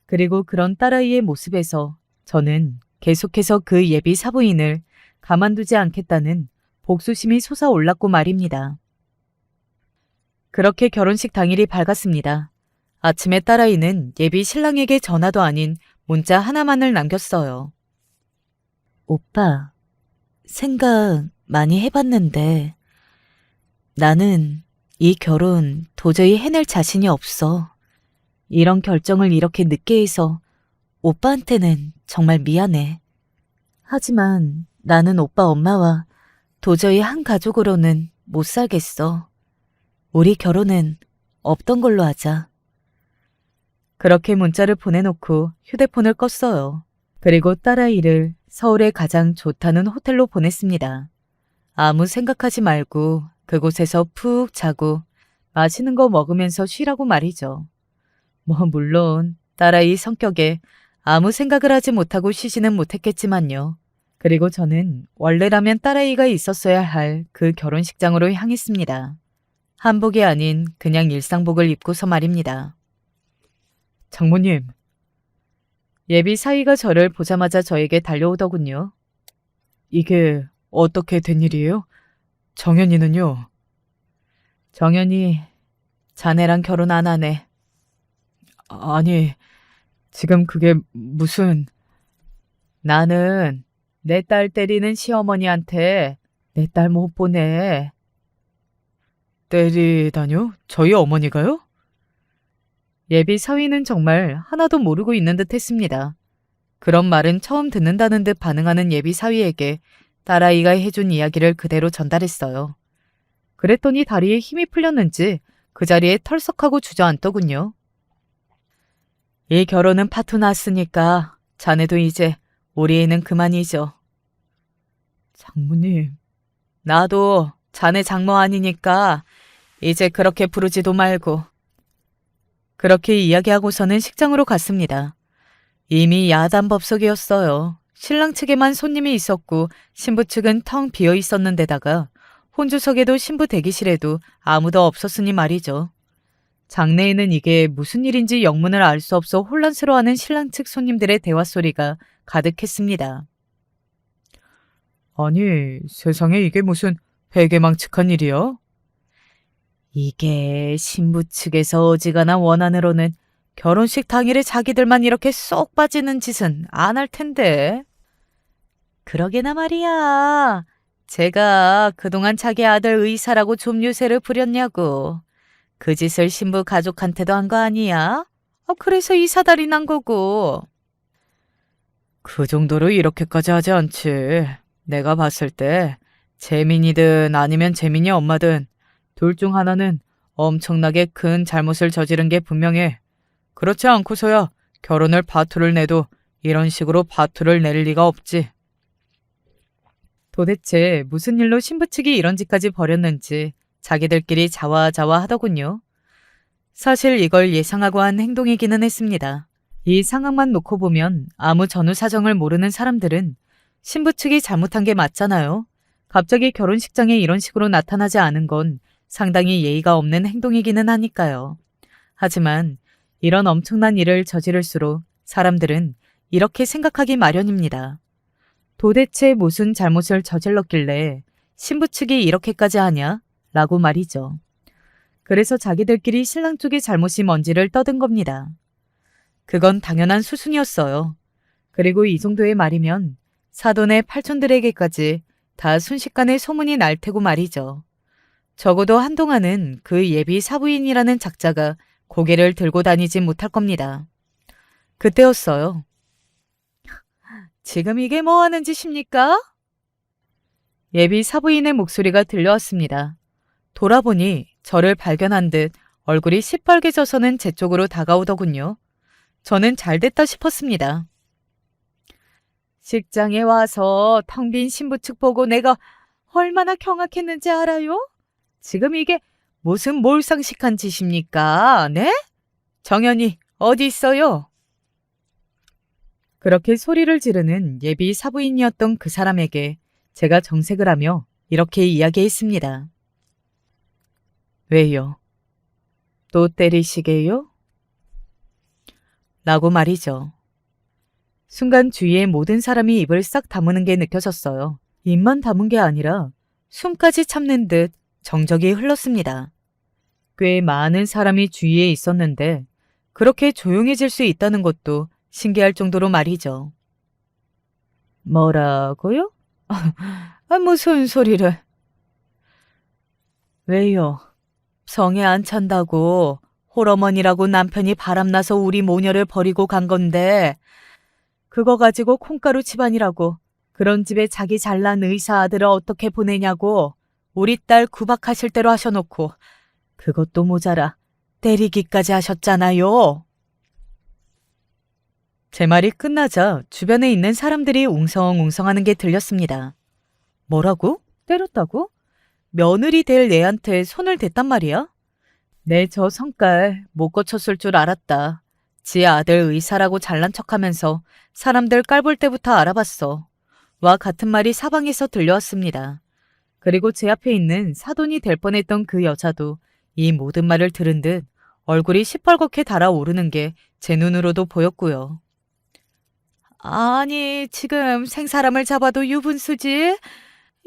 그리고 그런 딸아이의 모습에서 저는 계속해서 그 예비 사부인을 가만두지 않겠다는 복수심이 솟아올랐고 말입니다. 그렇게 결혼식 당일이 밝았습니다. 아침에 딸아이는 예비 신랑에게 전화도 아닌 문자 하나만을 남겼어요. 오빠, 생각 많이 해봤는데 나는 이 결혼 도저히 해낼 자신이 없어. 이런 결정을 이렇게 늦게 해서 오빠한테는 정말 미안해. 하지만 나는 오빠 엄마와 도저히 한 가족으로는 못 살겠어. 우리 결혼은 없던 걸로 하자. 그렇게 문자를 보내놓고 휴대폰을 껐어요. 그리고 딸아이를 서울의 가장 좋다는 호텔로 보냈습니다. 아무 생각하지 말고 그곳에서 푹 자고 맛있는 거 먹으면서 쉬라고 말이죠. 물론 딸아이 성격에 아무 생각을 하지 못하고 쉬지는 못했겠지만요. 그리고 저는 원래라면 딸아이가 있었어야 할 그 결혼식장으로 향했습니다. 한복이 아닌 그냥 일상복을 입고서 말입니다. 장모님, 예비 사위가 저를 보자마자 저에게 달려오더군요. 이게 어떻게 된 일이에요? 정연이는요? 정연이 자네랑 결혼 안 하네. 아니, 지금 그게 무슨... 나는 내 딸 때리는 시어머니한테 내 딸 못 보내. 때리다뇨? 저희 어머니가요? 예비 사위는 정말 하나도 모르고 있는 듯 했습니다. 그런 말은 처음 듣는다는 듯 반응하는 예비 사위에게 딸아이가 해준 이야기를 그대로 전달했어요. 그랬더니 다리에 힘이 풀렸는지 그 자리에 털썩하고 주저앉더군요. 이 결혼은 파토 났으니까 자네도 이제 우리 애는 그만이죠. 장모님. 나도 자네 장모 아니니까 이제 그렇게 부르지도 말고. 그렇게 이야기하고서는 식장으로 갔습니다. 이미 야단법석이었어요. 신랑 측에만 손님이 있었고 신부 측은 텅 비어 있었는데다가 혼주석에도 신부 대기실에도 아무도 없었으니 말이죠. 장내에는 이게 무슨 일인지 영문을 알 수 없어 혼란스러워하는 신랑 측 손님들의 대화 소리가 가득했습니다. 아니, 세상에 이게 무슨 회개망측한 일이야? 이게 신부 측에서 어지간한 원한으로는 결혼식 당일에 자기들만 이렇게 쏙 빠지는 짓은 안 할 텐데. 그러게나 말이야. 제가 그동안 자기 아들 의사라고 좀 유세를 부렸냐고. 그 짓을 신부 가족한테도 한 거 아니야? 그래서 이 사달이 난 거고. 그 정도로 이렇게까지 하지 않지. 내가 봤을 때 재민이든 아니면 재민이 엄마든 둘 중 하나는 엄청나게 큰 잘못을 저지른 게 분명해. 그렇지 않고서야 결혼을 파토를 내도 이런 식으로 파토를 낼 리가 없지. 도대체 무슨 일로 신부 측이 이런 짓까지 벌였는지 자기들끼리 자화자화하더군요. 사실 이걸 예상하고 한 행동이기는 했습니다. 이 상황만 놓고 보면 아무 전후 사정을 모르는 사람들은 신부 측이 잘못한 게 맞잖아요. 갑자기 결혼식장에 이런 식으로 나타나지 않은 건 상당히 예의가 없는 행동이기는 하니까요. 하지만 이런 엄청난 일을 저지를수록 사람들은 이렇게 생각하기 마련입니다. 도대체 무슨 잘못을 저질렀길래 신부 측이 이렇게까지 하냐? 라고 말이죠. 그래서 자기들끼리 신랑 쪽의 잘못이 뭔지를 떠든 겁니다. 그건 당연한 수순이었어요. 그리고 이 정도의 말이면 사돈의 팔촌들에게까지 다 순식간에 소문이 날 테고 말이죠. 적어도 한동안은 그 예비 사부인이라는 작자가 고개를 들고 다니지 못할 겁니다. 그때였어요. 지금 이게 뭐 하는 짓입니까? 예비 사부인의 목소리가 들려왔습니다. 돌아보니 저를 발견한 듯 얼굴이 시뻘개져서는 제 쪽으로 다가오더군요. 저는 잘됐다 싶었습니다. 식장에 와서 텅 빈 신부 측 보고 내가 얼마나 경악했는지 알아요? 지금 이게 무슨 몰상식한 짓입니까? 네? 정연이 어디 있어요? 그렇게 소리를 지르는 예비 사부인이었던 그 사람에게 제가 정색을 하며 이렇게 이야기했습니다. 왜요? 또 때리시게요? 라고 말이죠. 순간 주위의 모든 사람이 입을 싹 다무는 게 느껴졌어요. 입만 다문 게 아니라 숨까지 참는 듯 정적이 흘렀습니다. 꽤 많은 사람이 주위에 있었는데 그렇게 조용해질 수 있다는 것도 신기할 정도로 말이죠. 뭐라고요? 무슨 소리를. 왜요? 성에 안 찬다고 홀어머니라고 남편이 바람나서 우리 모녀를 버리고 간 건데 그거 가지고 콩가루 집안이라고 그런 집에 자기 잘난 의사 아들을 어떻게 보내냐고 우리 딸 구박하실 대로 하셔놓고 그것도 모자라 때리기까지 하셨잖아요. 제 말이 끝나자 주변에 있는 사람들이 웅성웅성하는 게 들렸습니다. 뭐라고? 때렸다고? 며느리 될 애한테 손을 댔단 말이야? 내 저 성깔 못 고쳤을 줄 알았다. 지 아들 의사라고 잘난 척하면서 사람들 깔볼 때부터 알아봤어. 와 같은 말이 사방에서 들려왔습니다. 그리고 제 앞에 있는 사돈이 될 뻔했던 그 여자도 이 모든 말을 들은 듯 얼굴이 시뻘겋게 달아오르는 게 제 눈으로도 보였고요. 아니, 지금 생사람을 잡아도 유분수지?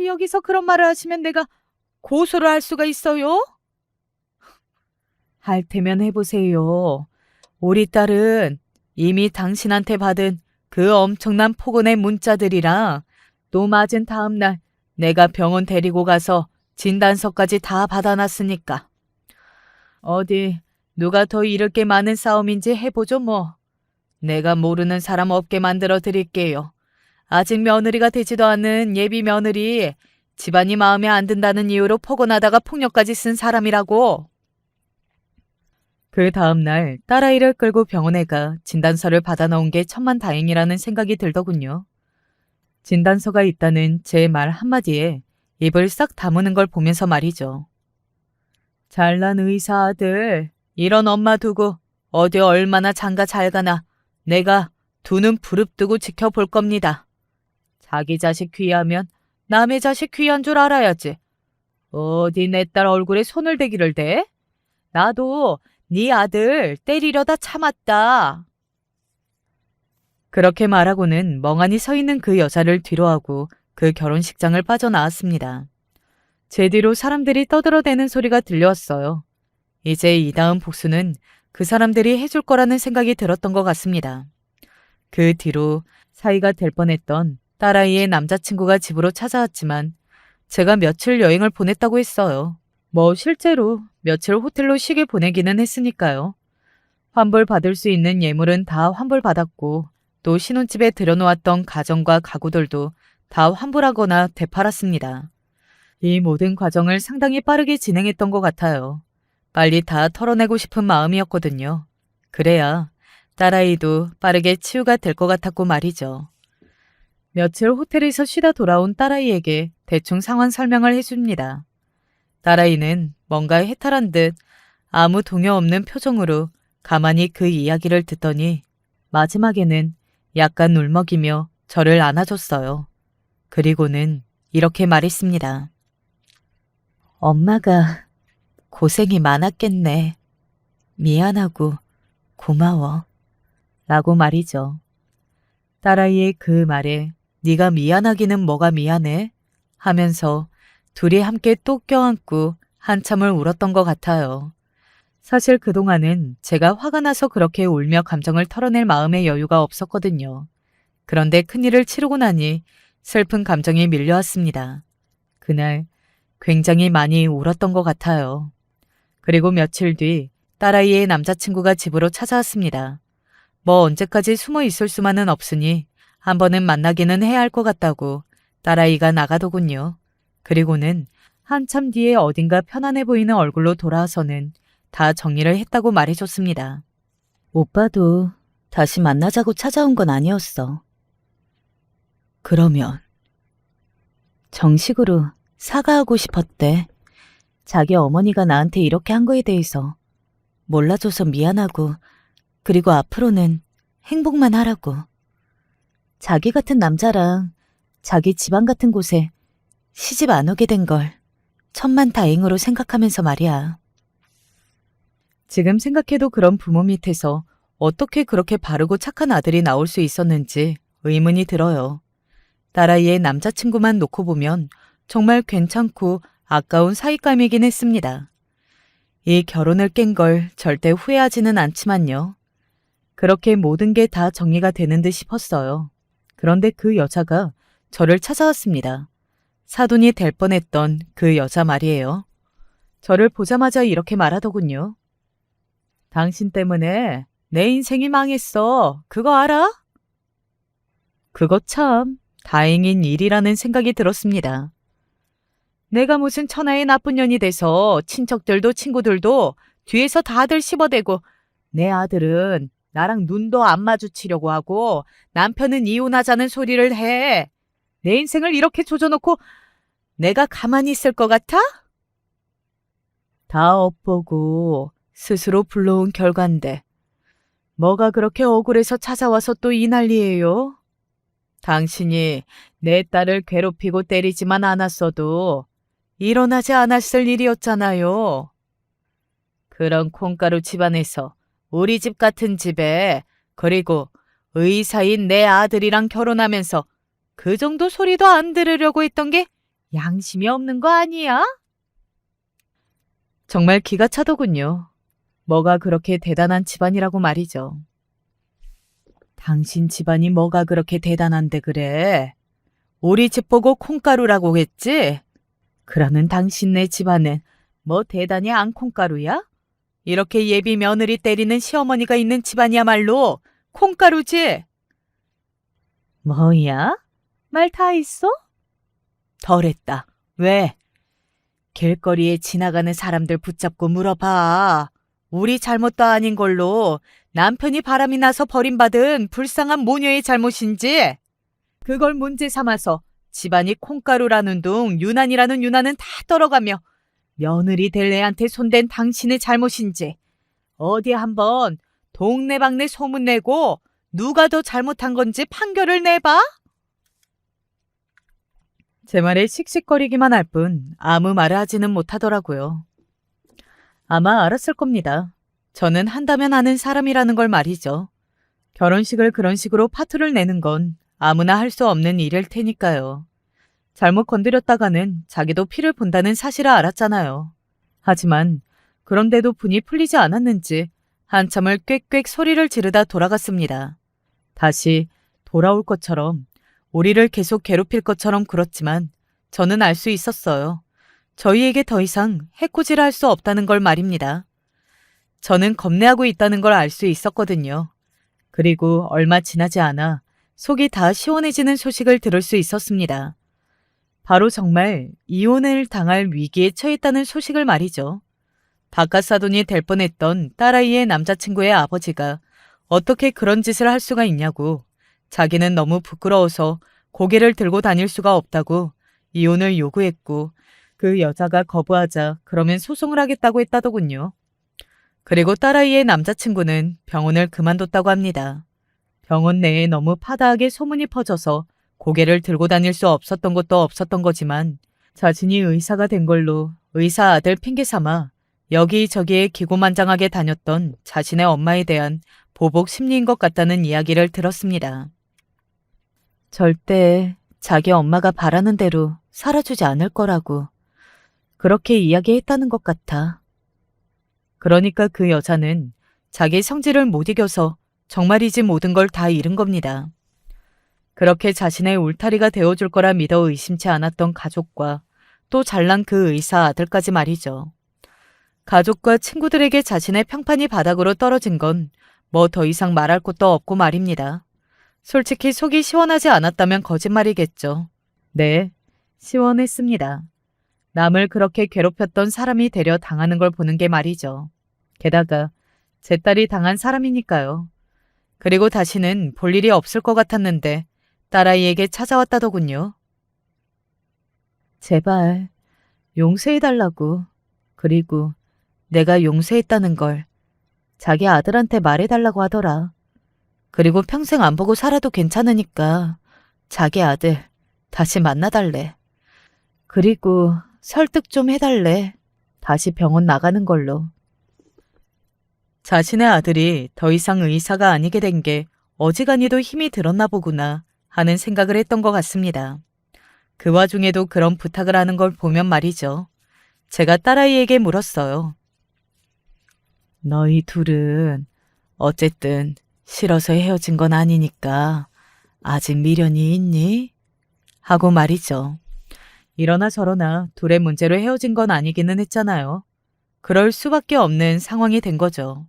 여기서 그런 말을 하시면 내가 고소를 할 수가 있어요? 할 테면 해보세요. 우리 딸은 이미 당신한테 받은 그 엄청난 폭언의 문자들이랑 또 맞은 다음날 내가 병원 데리고 가서 진단서까지 다 받아놨으니까. 어디 누가 더 잃을 게 많은 싸움인지 해보죠 뭐. 내가 모르는 사람 없게 만들어 드릴게요. 아직 며느리가 되지도 않은 예비 며느리, 집안이 마음에 안 든다는 이유로 폭언하다가 폭력까지 쓴 사람이라고. 그 다음날 딸아이를 끌고 병원에 가 진단서를 받아놓은 게 천만다행이라는 생각이 들더군요. 진단서가 있다는 제 말 한마디에 입을 싹 다무는 걸 보면서 말이죠. 잘난 의사 아들, 이런 엄마 두고 어디 얼마나 장가 잘 가나 내가 두 눈 부릅뜨고 지켜볼 겁니다. 자기 자식 귀하면 남의 자식 귀한 줄 알아야지. 어디 내 딸 얼굴에 손을 대기를 대? 나도 네 아들 때리려다 참았다. 그렇게 말하고는 멍하니 서 있는 그 여자를 뒤로하고 그 결혼식장을 빠져나왔습니다. 제 뒤로 사람들이 떠들어대는 소리가 들려왔어요. 이제 이 다음 복수는 그 사람들이 해줄 거라는 생각이 들었던 것 같습니다. 그 뒤로 사이가 될 뻔했던 딸아이의 남자친구가 집으로 찾아왔지만 제가 며칠 여행을 보냈다고 했어요. 뭐 실제로 며칠 호텔로 쉬게 보내기는 했으니까요. 환불받을 수 있는 예물은 다 환불받았고 또 신혼집에 들여놓았던 가전과 가구들도 다 환불하거나 되팔았습니다. 이 모든 과정을 상당히 빠르게 진행했던 것 같아요. 빨리 다 털어내고 싶은 마음이었거든요. 그래야 딸아이도 빠르게 치유가 될 것 같았고 말이죠. 며칠 호텔에서 쉬다 돌아온 딸아이에게 대충 상황 설명을 해줍니다. 딸아이는 뭔가 해탈한 듯 아무 동요 없는 표정으로 가만히 그 이야기를 듣더니 마지막에는 약간 울먹이며 저를 안아줬어요. 그리고는 이렇게 말했습니다. 엄마가 고생이 많았겠네. 미안하고 고마워. 라고 말이죠. 딸아이의 그 말에 네가 미안하기는 뭐가 미안해? 하면서 둘이 함께 또 껴안고 한참을 울었던 것 같아요. 사실 그동안은 제가 화가 나서 그렇게 울며 감정을 털어낼 마음의 여유가 없었거든요. 그런데 큰일을 치르고 나니 슬픈 감정이 밀려왔습니다. 그날 굉장히 많이 울었던 것 같아요. 그리고 며칠 뒤 딸아이의 남자친구가 집으로 찾아왔습니다. 뭐 언제까지 숨어 있을 수만은 없으니 한 번은 만나기는 해야 할 것 같다고 딸아이가 나가더군요. 그리고는 한참 뒤에 어딘가 편안해 보이는 얼굴로 돌아와서는 다 정리를 했다고 말해줬습니다. 오빠도 다시 만나자고 찾아온 건 아니었어. 그러면 정식으로 사과하고 싶었대. 자기 어머니가 나한테 이렇게 한 거에 대해서 몰라줘서 미안하고 그리고 앞으로는 행복만 하라고. 자기 같은 남자랑 자기 집안 같은 곳에 시집 안 오게 된 걸 천만다행으로 생각하면서 말이야. 지금 생각해도 그런 부모 밑에서 어떻게 그렇게 바르고 착한 아들이 나올 수 있었는지 의문이 들어요. 딸아이의 남자친구만 놓고 보면 정말 괜찮고 아까운 사윗감이긴 했습니다. 이 결혼을 깬 걸 절대 후회하지는 않지만요. 그렇게 모든 게 다 정리가 되는 듯 싶었어요. 그런데 그 여자가 저를 찾아왔습니다. 사돈이 될 뻔했던 그 여자 말이에요. 저를 보자마자 이렇게 말하더군요. 당신 때문에 내 인생이 망했어. 그거 알아? 그거 참 다행인 일이라는 생각이 들었습니다. 내가 무슨 천하의 나쁜 년이 돼서 친척들도 친구들도 뒤에서 다들 씹어대고 내 아들은 나랑 눈도 안 마주치려고 하고 남편은 이혼하자는 소리를 해. 내 인생을 이렇게 조져놓고 내가 가만히 있을 것 같아? 다 엇보고 스스로 불러온 결과인데 뭐가 그렇게 억울해서 찾아와서 또 이 난리예요? 당신이 내 딸을 괴롭히고 때리지만 않았어도 일어나지 않았을 일이었잖아요. 그런 콩가루 집안에서 우리 집 같은 집에 그리고 의사인 내 아들이랑 결혼하면서 그 정도 소리도 안 들으려고 했던 게 양심이 없는 거 아니야? 정말 기가 차더군요. 뭐가 그렇게 대단한 집안이라고 말이죠. 당신 집안이 뭐가 그렇게 대단한데 그래? 우리 집 보고 콩가루라고 했지? 그러는 당신네 집안은 뭐 대단히 안 콩가루야? 이렇게 예비 며느리 때리는 시어머니가 있는 집안이야말로 콩가루지? 뭐야? 말 다 했어? 덜했다. 왜? 길거리에 지나가는 사람들 붙잡고 물어봐. 우리 잘못도 아닌 걸로 남편이 바람이 나서 버림받은 불쌍한 모녀의 잘못인지 그걸 문제 삼아서 집안이 콩가루라는 둥 유난이라는 유난은 다 떨어가며 며느리 될 애한테 손댄 당신의 잘못인지 어디 한번 동네방네 소문내고 누가 더 잘못한 건지 판결을 내봐. 제 말에 씩씩거리기만 할 뿐 아무 말을 하지는 못하더라고요. 아마 알았을 겁니다. 저는 한다면 하는 사람이라는 걸 말이죠. 결혼식을 그런 식으로 파투를 내는 건 아무나 할 수 없는 일일 테니까요. 잘못 건드렸다가는 자기도 피를 본다는 사실을 알았잖아요. 하지만 그런데도 분이 풀리지 않았는지 한참을 꽥꽥 소리를 지르다 돌아갔습니다. 다시 돌아올 것처럼 우리를 계속 괴롭힐 것처럼 굴었지만 저는 알 수 있었어요. 저희에게 더 이상 해코지를 할 수 없다는 걸 말입니다. 저는 겁내하고 있다는 걸 알 수 있었거든요. 그리고 얼마 지나지 않아 속이 다 시원해지는 소식을 들을 수 있었습니다. 바로 정말 이혼을 당할 위기에 처했다는 소식을 말이죠. 바깥사돈이 될 뻔했던 딸아이의 남자친구의 아버지가 어떻게 그런 짓을 할 수가 있냐고 자기는 너무 부끄러워서 고개를 들고 다닐 수가 없다고 이혼을 요구했고 그 여자가 거부하자 그러면 소송을 하겠다고 했다더군요. 그리고 딸아이의 남자친구는 병원을 그만뒀다고 합니다. 병원 내에 너무 파다하게 소문이 퍼져서 고개를 들고 다닐 수 없었던 것도 없었던 거지만 자신이 의사가 된 걸로 의사 아들 핑계 삼아 여기저기에 기고만장하게 다녔던 자신의 엄마에 대한 보복 심리인 것 같다는 이야기를 들었습니다. 절대 자기 엄마가 바라는 대로 살아주지 않을 거라고 그렇게 이야기했다는 것 같아. 그러니까 그 여자는 자기 성질을 못 이겨서 정말이지 모든 걸 다 잃은 겁니다. 그렇게 자신의 울타리가 되어줄 거라 믿어 의심치 않았던 가족과 또 잘난 그 의사 아들까지 말이죠. 가족과 친구들에게 자신의 평판이 바닥으로 떨어진 건 뭐 더 이상 말할 것도 없고 말입니다. 솔직히 속이 시원하지 않았다면 거짓말이겠죠. 네, 시원했습니다. 남을 그렇게 괴롭혔던 사람이 되려 당하는 걸 보는 게 말이죠. 게다가 제 딸이 당한 사람이니까요. 그리고 다시는 볼 일이 없을 것 같았는데 딸아이에게 찾아왔다더군요. 제발 용서해달라고. 그리고 내가 용서했다는 걸 자기 아들한테 말해달라고 하더라. 그리고 평생 안 보고 살아도 괜찮으니까 자기 아들 다시 만나달래. 그리고 설득 좀 해달래. 다시 병원 나가는 걸로. 자신의 아들이 더 이상 의사가 아니게 된 게 어지간히도 힘이 들었나 보구나 하는 생각을 했던 것 같습니다. 그 와중에도 그런 부탁을 하는 걸 보면 말이죠. 제가 딸아이에게 물었어요. 너희 둘은 어쨌든 싫어서 헤어진 건 아니니까 아직 미련이 있니? 하고 말이죠. 이러나 저러나 둘의 문제로 헤어진 건 아니기는 했잖아요. 그럴 수밖에 없는 상황이 된 거죠.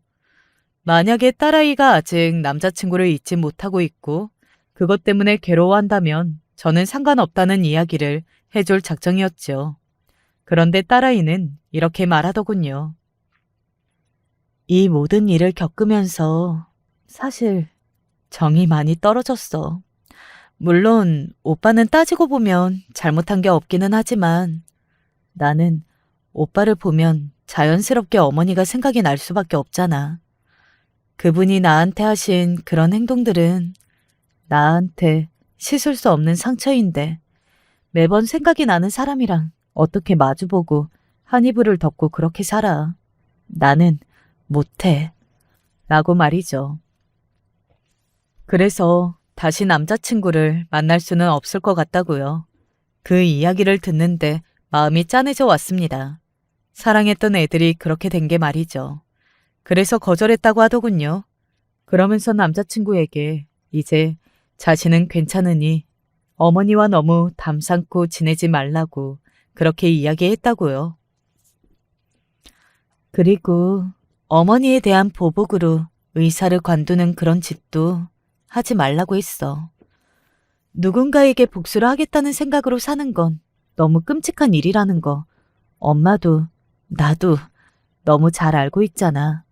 만약에 딸아이가 아직 남자친구를 잊지 못하고 있고 그것 때문에 괴로워한다면 저는 상관없다는 이야기를 해줄 작정이었죠. 그런데 딸아이는 이렇게 말하더군요. 이 모든 일을 겪으면서 사실 정이 많이 떨어졌어. 물론 오빠는 따지고 보면 잘못한 게 없기는 하지만 나는 오빠를 보면 자연스럽게 어머니가 생각이 날 수밖에 없잖아. 그분이 나한테 하신 그런 행동들은 나한테 씻을 수 없는 상처인데 매번 생각이 나는 사람이랑 어떻게 마주보고 한 이불을 덮고 그렇게 살아. 나는 못해. 라고 말이죠. 그래서 다시 남자친구를 만날 수는 없을 것 같다고요. 그 이야기를 듣는데 마음이 짠해져 왔습니다. 사랑했던 애들이 그렇게 된 게 말이죠. 그래서 거절했다고 하더군요. 그러면서 남자친구에게 이제 자신은 괜찮으니 어머니와 너무 담 삼고 지내지 말라고 그렇게 이야기했다고요. 그리고 어머니에 대한 보복으로 의사를 관두는 그런 짓도 하지 말라고 했어. 누군가에게 복수를 하겠다는 생각으로 사는 건 너무 끔찍한 일이라는 거 엄마도 나도 너무 잘 알고 있잖아.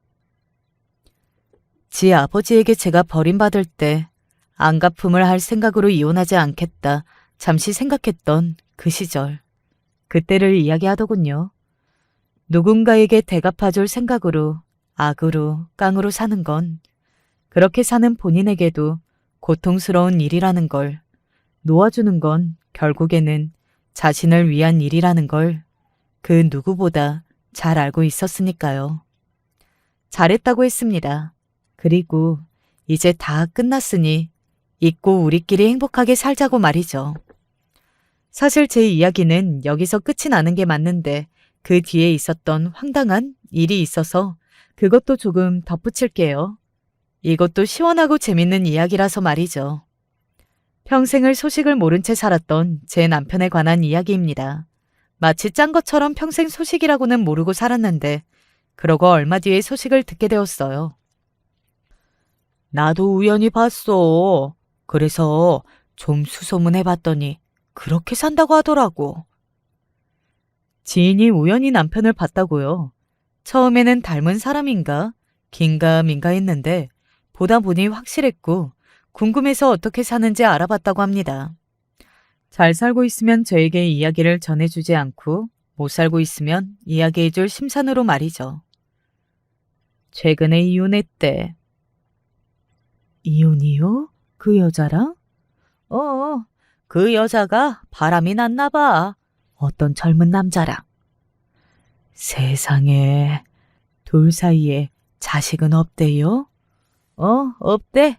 지 아버지에게 제가 버림받을 때 안갚음을 할 생각으로 이혼하지 않겠다 잠시 생각했던 그 시절. 그때를 이야기하더군요. 누군가에게 대갚아줄 생각으로 악으로 깡으로 사는 건 그렇게 사는 본인에게도 고통스러운 일이라는 걸, 놓아주는 건 결국에는 자신을 위한 일이라는 걸 그 누구보다 잘 알고 있었으니까요. 잘했다고 했습니다. 그리고 이제 다 끝났으니 잊고 우리끼리 행복하게 살자고 말이죠. 사실 제 이야기는 여기서 끝이 나는 게 맞는데 그 뒤에 있었던 황당한 일이 있어서 그것도 조금 덧붙일게요. 이것도 시원하고 재밌는 이야기라서 말이죠. 평생을 소식을 모른 채 살았던 제 남편에 관한 이야기입니다. 마치 짠 것처럼 평생 소식이라고는 모르고 살았는데 그러고 얼마 뒤에 소식을 듣게 되었어요. 나도 우연히 봤어. 그래서 좀 수소문해봤더니 그렇게 산다고 하더라고. 지인이 우연히 남편을 봤다고요. 처음에는 닮은 사람인가 긴가민가 했는데 보다 보니 확실했고 궁금해서 어떻게 사는지 알아봤다고 합니다. 잘 살고 있으면 저에게 이야기를 전해주지 않고 못 살고 있으면 이야기해줄 심산으로 말이죠. 최근에 이혼했대. 이혼이요? 그 여자랑? 그 여자가 바람이 났나 봐. 어떤 젊은 남자랑. 세상에, 둘 사이에 자식은 없대요? 없대.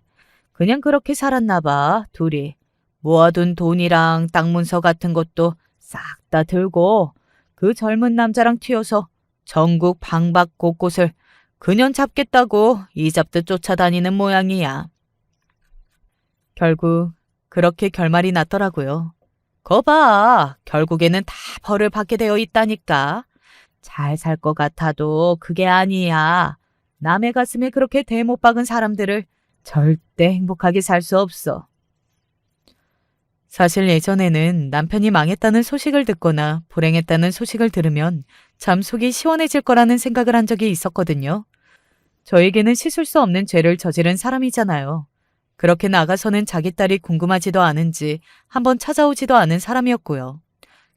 그냥 그렇게 살았나 봐, 둘이. 모아둔 돈이랑 땅 문서 같은 것도 싹 다 들고 그 젊은 남자랑 튀어서 전국 방박 곳곳을 그년 잡겠다고 이잡듯 쫓아다니는 모양이야. 결국 그렇게 결말이 났더라고요. 거 봐, 결국에는 다 벌을 받게 되어 있다니까. 잘 살 것 같아도 그게 아니야. 남의 가슴에 그렇게 대못 박은 사람들을 절대 행복하게 살 수 없어. 사실 예전에는 남편이 망했다는 소식을 듣거나 불행했다는 소식을 들으면 참 속이 시원해질 거라는 생각을 한 적이 있었거든요. 저에게는 씻을 수 없는 죄를 저지른 사람이잖아요. 그렇게 나가서는 자기 딸이 궁금하지도 않은지 한번 찾아오지도 않은 사람이었고요.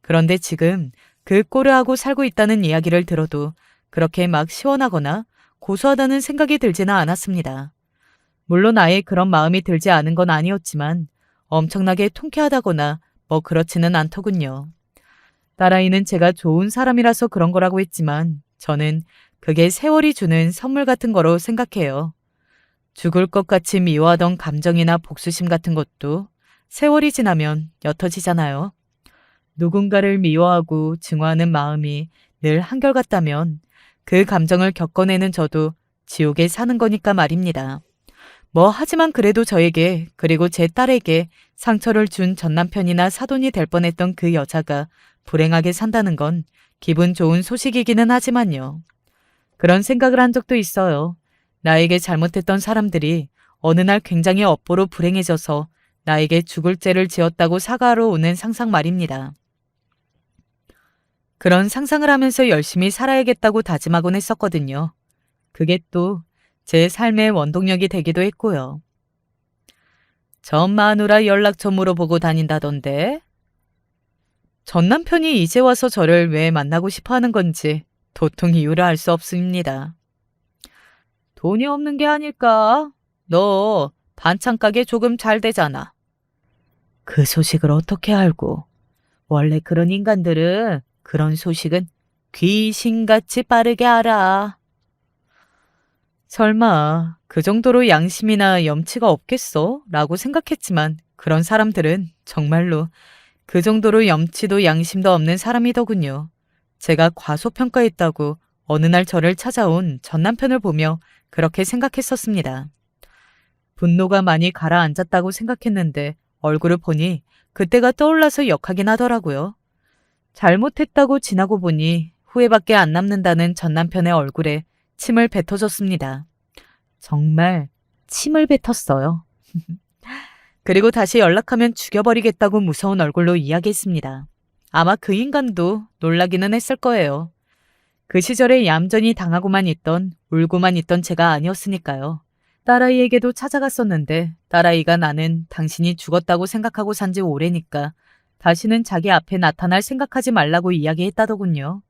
그런데 지금 그 꼴을 하고 살고 있다는 이야기를 들어도 그렇게 막 시원하거나 고소하다는 생각이 들지는 않았습니다. 물론 아예 그런 마음이 들지 않은 건 아니었지만 엄청나게 통쾌하다거나 뭐 그렇지는 않더군요. 딸아이는 제가 좋은 사람이라서 그런 거라고 했지만 저는 그게 세월이 주는 선물 같은 거로 생각해요. 죽을 것 같이 미워하던 감정이나 복수심 같은 것도 세월이 지나면 옅어지잖아요. 누군가를 미워하고 증오하는 마음이 늘 한결같다면 그 감정을 겪어내는 저도 지옥에 사는 거니까 말입니다. 하지만 그래도 저에게 그리고 제 딸에게 상처를 준 전남편이나 사돈이 될 뻔했던 그 여자가 불행하게 산다는 건 기분 좋은 소식이기는 하지만요. 그런 생각을 한 적도 있어요. 나에게 잘못했던 사람들이 어느 날 굉장히 업보로 불행해져서 나에게 죽을 죄를 지었다고 사과하러 오는 상상 말입니다. 그런 상상을 하면서 열심히 살아야겠다고 다짐하곤 했었거든요. 그게 또 제 삶의 원동력이 되기도 했고요. 전 마누라 연락처 물어보고 다닌다던데? 전 남편이 이제 와서 저를 왜 만나고 싶어 하는 건지 도통 이유를 알 수 없습니다. 돈이 없는 게 아닐까? 너 반찬 가게 조금 잘 되잖아. 그 소식을 어떻게 알고? 원래 그런 인간들은 그런 소식은 귀신같이 빠르게 알아. 설마 그 정도로 양심이나 염치가 없겠어? 라고 생각했지만 그런 사람들은 정말로 그 정도로 염치도 양심도 없는 사람이더군요. 제가 과소평가했다고 어느 날 저를 찾아온 전 남편을 보며 그렇게 생각했었습니다. 분노가 많이 가라앉았다고 생각했는데 얼굴을 보니 그때가 떠올라서 역하긴 하더라고요. 잘못했다고 지나고 보니 후회밖에 안 남는다는 전 남편의 얼굴에 침을 뱉어줬습니다. 정말 침을 뱉었어요. 그리고 다시 연락하면 죽여버리겠다고 무서운 얼굴로 이야기했습니다. 아마 그 인간도 놀라기는 했을 거예요. 그 시절에 얌전히 당하고만 있던, 울고만 있던 제가 아니었으니까요. 딸아이에게도 찾아갔었는데 딸아이가 나는 당신이 죽었다고 생각하고 산지 오래니까 다시는 자기 앞에 나타날 생각하지 말라고 이야기했다더군요.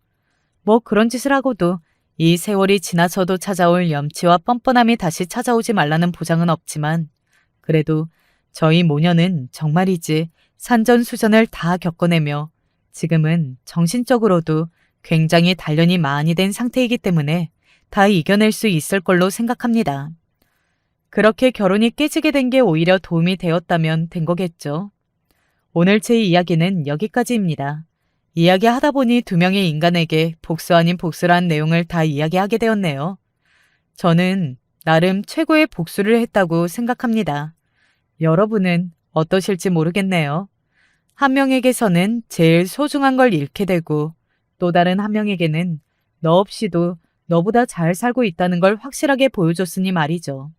뭐 그런 짓을 하고도 이 세월이 지나서도 찾아올 염치와 뻔뻔함이 다시 찾아오지 말라는 보장은 없지만 그래도 저희 모녀는 정말이지 산전수전을 다 겪어내며 지금은 정신적으로도 굉장히 단련이 많이 된 상태이기 때문에 다 이겨낼 수 있을 걸로 생각합니다. 그렇게 결혼이 깨지게 된 게 오히려 도움이 되었다면 된 거겠죠. 오늘 제 이야기는 여기까지입니다. 이야기하다 보니 두 명의 인간에게 복수 아닌 복수란 내용을 다 이야기하게 되었네요. 저는 나름 최고의 복수를 했다고 생각합니다. 여러분은 어떠실지 모르겠네요. 한 명에게서는 제일 소중한 걸 잃게 되고 또 다른 한 명에게는 너 없이도 너보다 잘 살고 있다는 걸 확실하게 보여줬으니 말이죠.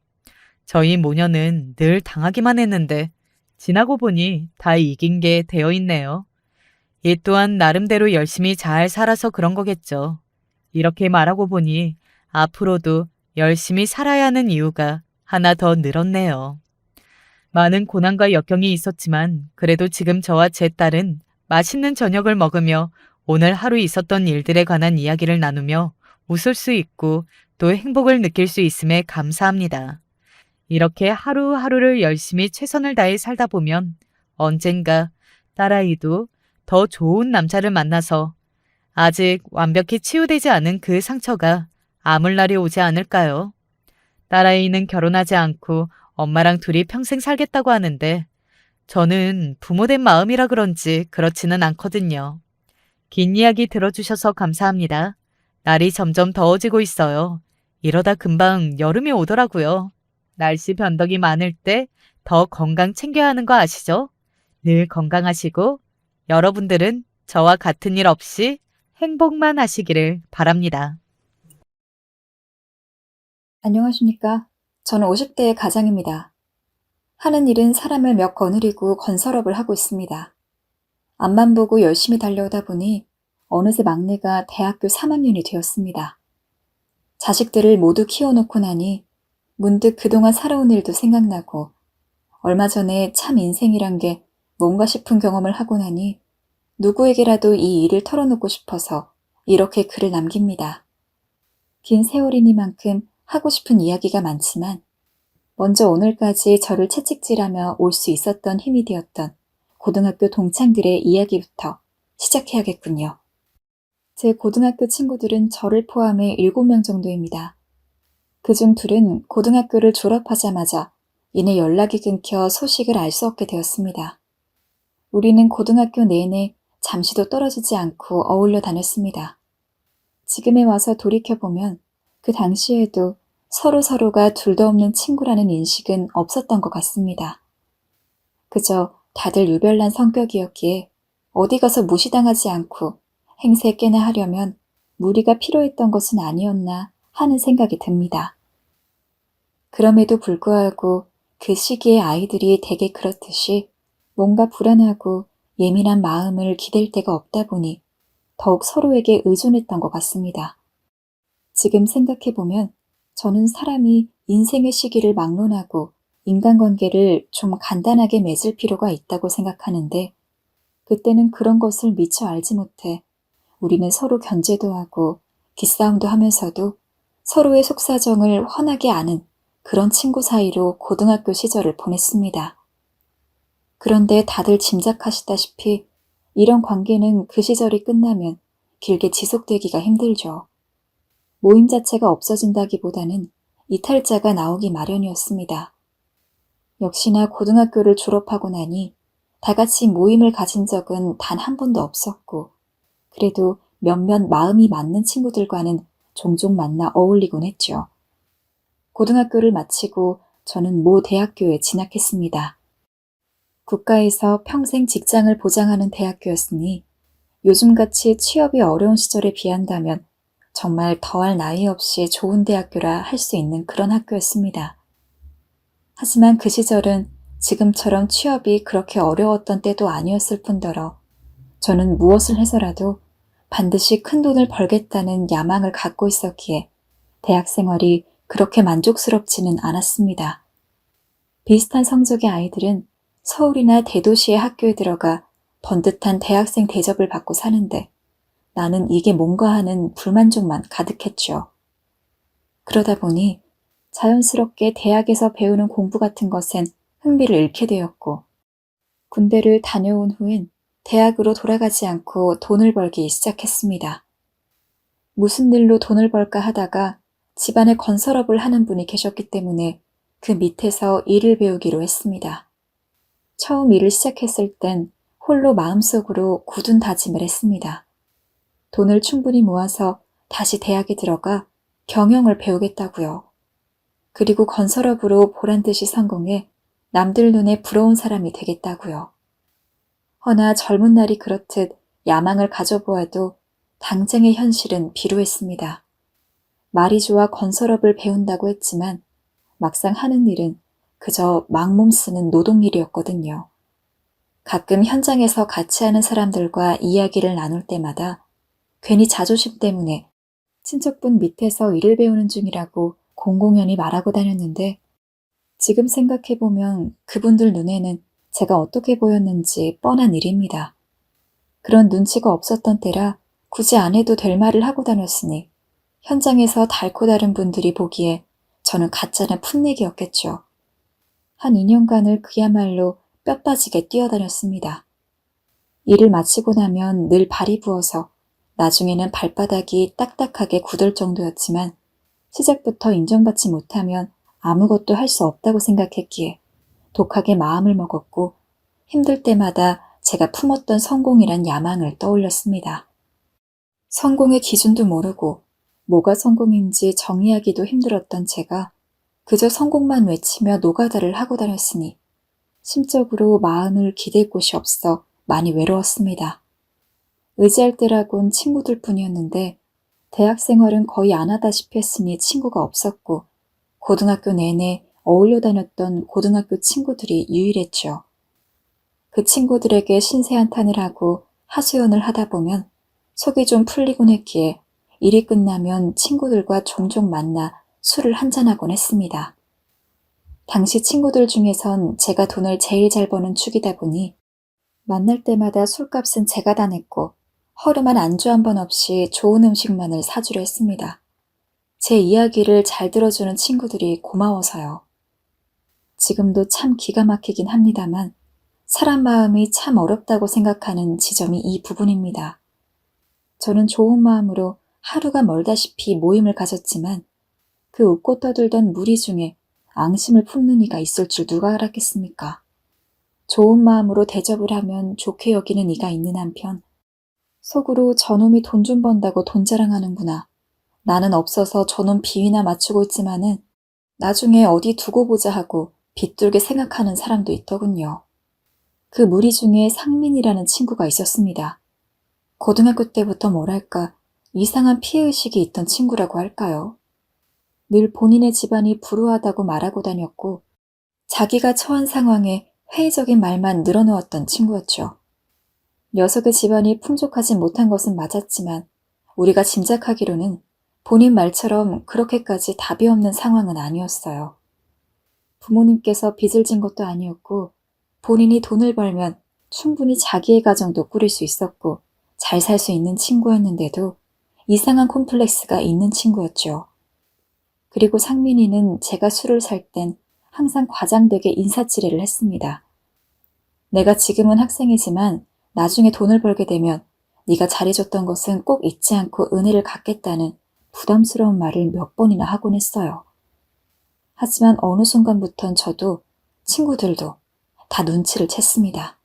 저희 모녀는 늘 당하기만 했는데 지나고 보니 다 이긴 게 되어 있네요. 이 또한 나름대로 열심히 잘 살아서 그런 거겠죠. 이렇게 말하고 보니 앞으로도 열심히 살아야 하는 이유가 하나 더 늘었네요. 많은 고난과 역경이 있었지만 그래도 지금 저와 제 딸은 맛있는 저녁을 먹으며 오늘 하루 있었던 일들에 관한 이야기를 나누며 웃을 수 있고 또 행복을 느낄 수 있음에 감사합니다. 이렇게 하루하루를 열심히 최선을 다해 살다 보면 언젠가 딸아이도 더 좋은 남자를 만나서 아직 완벽히 치유되지 않은 그 상처가 아물 날이 오지 않을까요? 딸아이는 결혼하지 않고 엄마랑 둘이 평생 살겠다고 하는데 저는 부모된 마음이라 그런지 그렇지는 않거든요. 긴 이야기 들어주셔서 감사합니다. 날이 점점 더워지고 있어요. 이러다 금방 여름이 오더라고요. 날씨 변덕이 많을 때 더 건강 챙겨야 하는 거 아시죠? 늘 건강하시고 여러분들은 저와 같은 일 없이 행복만 하시기를 바랍니다. 안녕하십니까. 저는 50대의 가장입니다. 하는 일은 사람을 몇 거느리고 건설업을 하고 있습니다. 앞만 보고 열심히 달려오다 보니 어느새 막내가 대학교 3학년이 되었습니다. 자식들을 모두 키워놓고 나니 문득 그동안 살아온 일도 생각나고 얼마 전에 참 인생이란 게 뭔가 싶은 경험을 하고 나니 누구에게라도 이 일을 털어놓고 싶어서 이렇게 글을 남깁니다. 긴 세월이니만큼 하고 싶은 이야기가 많지만 먼저 오늘까지 저를 채찍질하며 올 수 있었던 힘이 되었던 고등학교 동창들의 이야기부터 시작해야겠군요. 제 고등학교 친구들은 저를 포함해 7명 정도입니다. 그중 둘은 고등학교를 졸업하자마자 이내 연락이 끊겨 소식을 알 수 없게 되었습니다. 우리는 고등학교 내내 잠시도 떨어지지 않고 어울려 다녔습니다. 지금에 와서 돌이켜보면 그 당시에도 서로가 둘도 없는 친구라는 인식은 없었던 것 같습니다. 그저 다들 유별난 성격이었기에 어디 가서 무시당하지 않고 행세 깨나 하려면 무리가 필요했던 것은 아니었나 하는 생각이 듭니다. 그럼에도 불구하고 그 시기의 아이들이 대개 그렇듯이 뭔가 불안하고 예민한 마음을 기댈 데가 없다 보니 더욱 서로에게 의존했던 것 같습니다. 지금 생각해보면 저는 사람이 인생의 시기를 막론하고 인간관계를 좀 간단하게 맺을 필요가 있다고 생각하는데 그때는 그런 것을 미처 알지 못해 우리는 서로 견제도 하고 기싸움도 하면서도 서로의 속사정을 훤하게 아는 그런 친구 사이로 고등학교 시절을 보냈습니다. 그런데 다들 짐작하시다시피 이런 관계는 그 시절이 끝나면 길게 지속되기가 힘들죠. 모임 자체가 없어진다기보다는 이탈자가 나오기 마련이었습니다. 역시나 고등학교를 졸업하고 나니 다 같이 모임을 가진 적은 단 한 번도 없었고 그래도 몇몇 마음이 맞는 친구들과는 종종 만나 어울리곤 했죠. 고등학교를 마치고 저는 모 대학교에 진학했습니다. 국가에서 평생 직장을 보장하는 대학교였으니 요즘같이 취업이 어려운 시절에 비한다면 정말 더할 나위 없이 좋은 대학교라 할 수 있는 그런 학교였습니다. 하지만 그 시절은 지금처럼 취업이 그렇게 어려웠던 때도 아니었을 뿐더러 저는 무엇을 해서라도 반드시 큰 돈을 벌겠다는 야망을 갖고 있었기에 대학 생활이 그렇게 만족스럽지는 않았습니다. 비슷한 성적의 아이들은 서울이나 대도시의 학교에 들어가 번듯한 대학생 대접을 받고 사는데 나는 이게 뭔가 하는 불만족만 가득했죠. 그러다 보니 자연스럽게 대학에서 배우는 공부 같은 것엔 흥미를 잃게 되었고 군대를 다녀온 후엔 대학으로 돌아가지 않고 돈을 벌기 시작했습니다. 무슨 일로 돈을 벌까 하다가 집안에 건설업을 하는 분이 계셨기 때문에 그 밑에서 일을 배우기로 했습니다. 처음 일을 시작했을 땐 홀로 마음속으로 굳은 다짐을 했습니다. 돈을 충분히 모아서 다시 대학에 들어가 경영을 배우겠다고요. 그리고 건설업으로 보란듯이 성공해 남들 눈에 부러운 사람이 되겠다고요. 허나 젊은 날이 그렇듯 야망을 가져보아도 당장의 현실은 비루했습니다. 말이 좋아 건설업을 배운다고 했지만 막상 하는 일은 그저 막몸 쓰는 노동일이었거든요. 가끔 현장에서 같이 하는 사람들과 이야기를 나눌 때마다 괜히 자존심 때문에 친척분 밑에서 일을 배우는 중이라고 공공연히 말하고 다녔는데 지금 생각해보면 그분들 눈에는 제가 어떻게 보였는지 뻔한 일입니다. 그런 눈치가 없었던 때라 굳이 안 해도 될 말을 하고 다녔으니 현장에서 달고 다른 분들이 보기에 저는 가짜는 풋내기였겠죠. 한 2년간을 그야말로 뼈 빠지게 뛰어다녔습니다. 일을 마치고 나면 늘 발이 부어서 나중에는 발바닥이 딱딱하게 굳을 정도였지만 시작부터 인정받지 못하면 아무것도 할 수 없다고 생각했기에 독하게 마음을 먹었고 힘들 때마다 제가 품었던 성공이란 야망을 떠올렸습니다. 성공의 기준도 모르고 뭐가 성공인지 정의하기도 힘들었던 제가 그저 성공만 외치며 노가다를 하고 다녔으니 심적으로 마음을 기댈 곳이 없어 많이 외로웠습니다. 의지할 때라곤 친구들 뿐이었는데 대학 생활은 거의 안 하다시피 했으니 친구가 없었고 고등학교 내내 어울려 다녔던 고등학교 친구들이 유일했죠. 그 친구들에게 신세한탄을 하고 하소연을 하다 보면 속이 좀 풀리곤 했기에 일이 끝나면 친구들과 종종 만나 술을 한잔하곤 했습니다. 당시 친구들 중에선 제가 돈을 제일 잘 버는 축이다 보니 만날 때마다 술값은 제가 다 냈고 허름한 안주 한 번 없이 좋은 음식만을 사주려 했습니다. 제 이야기를 잘 들어주는 친구들이 고마워서요. 지금도 참 기가 막히긴 합니다만 사람 마음이 참 어렵다고 생각하는 지점이 이 부분입니다. 저는 좋은 마음으로 하루가 멀다시피 모임을 가졌지만 그 웃고 떠들던 무리 중에 앙심을 품는 이가 있을 줄 누가 알았겠습니까? 좋은 마음으로 대접을 하면 좋게 여기는 이가 있는 한편 속으로 저놈이 돈 좀 번다고 돈 자랑하는구나. 나는 없어서 저놈 비위나 맞추고 있지만은 나중에 어디 두고 보자 하고 빗둘게 생각하는 사람도 있더군요. 그 무리 중에 상민이라는 친구가 있었습니다. 고등학교 때부터 뭐랄까 이상한 피해의식이 있던 친구라고 할까요? 늘 본인의 집안이 불우하다고 말하고 다녔고 자기가 처한 상황에 회의적인 말만 늘어놓았던 친구였죠. 녀석의 집안이 풍족하지 못한 것은 맞았지만 우리가 짐작하기로는 본인 말처럼 그렇게까지 답이 없는 상황은 아니었어요. 부모님께서 빚을 진 것도 아니었고 본인이 돈을 벌면 충분히 자기의 가정도 꾸릴 수 있었고 잘 살 수 있는 친구였는데도 이상한 콤플렉스가 있는 친구였죠. 그리고 상민이는 제가 술을 살 땐 항상 과장되게 인사치레를 했습니다. 내가 지금은 학생이지만 나중에 돈을 벌게 되면 네가 잘해줬던 것은 꼭 잊지 않고 은혜를 갚겠다는 부담스러운 말을 몇 번이나 하곤 했어요. 하지만 어느 순간부턴 저도 친구들도 다 눈치를 챘습니다.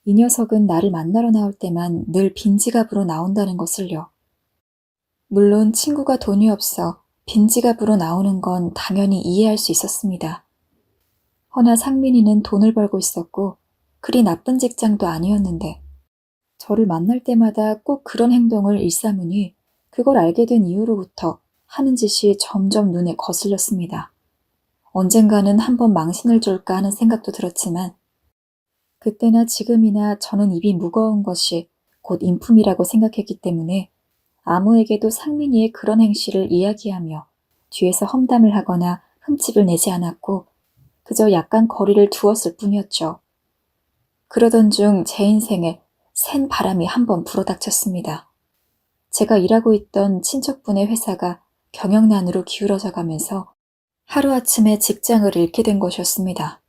이 녀석은 나를 만나러 나올 때만 늘 빈지갑으로 나온다는 것을요. 물론 친구가 돈이 없어 빈지갑으로 나오는 건 당연히 이해할 수 있었습니다. 허나 상민이는 돈을 벌고 있었고 그리 나쁜 직장도 아니었는데 저를 만날 때마다 꼭 그런 행동을 일삼으니 그걸 알게 된 이후로부터 하는 짓이 점점 눈에 거슬렸습니다. 언젠가는 한번 망신을 줄까 하는 생각도 들었지만 그때나 지금이나 저는 입이 무거운 것이 곧 인품이라고 생각했기 때문에 아무에게도 상민이의 그런 행실을 이야기하며 뒤에서 험담을 하거나 흠집을 내지 않았고 그저 약간 거리를 두었을 뿐이었죠. 그러던 중 제 인생에 센 바람이 한번 불어닥쳤습니다. 제가 일하고 있던 친척분의 회사가 경영난으로 기울어져 가면서 하루아침에 직장을 잃게 된 것이었습니다.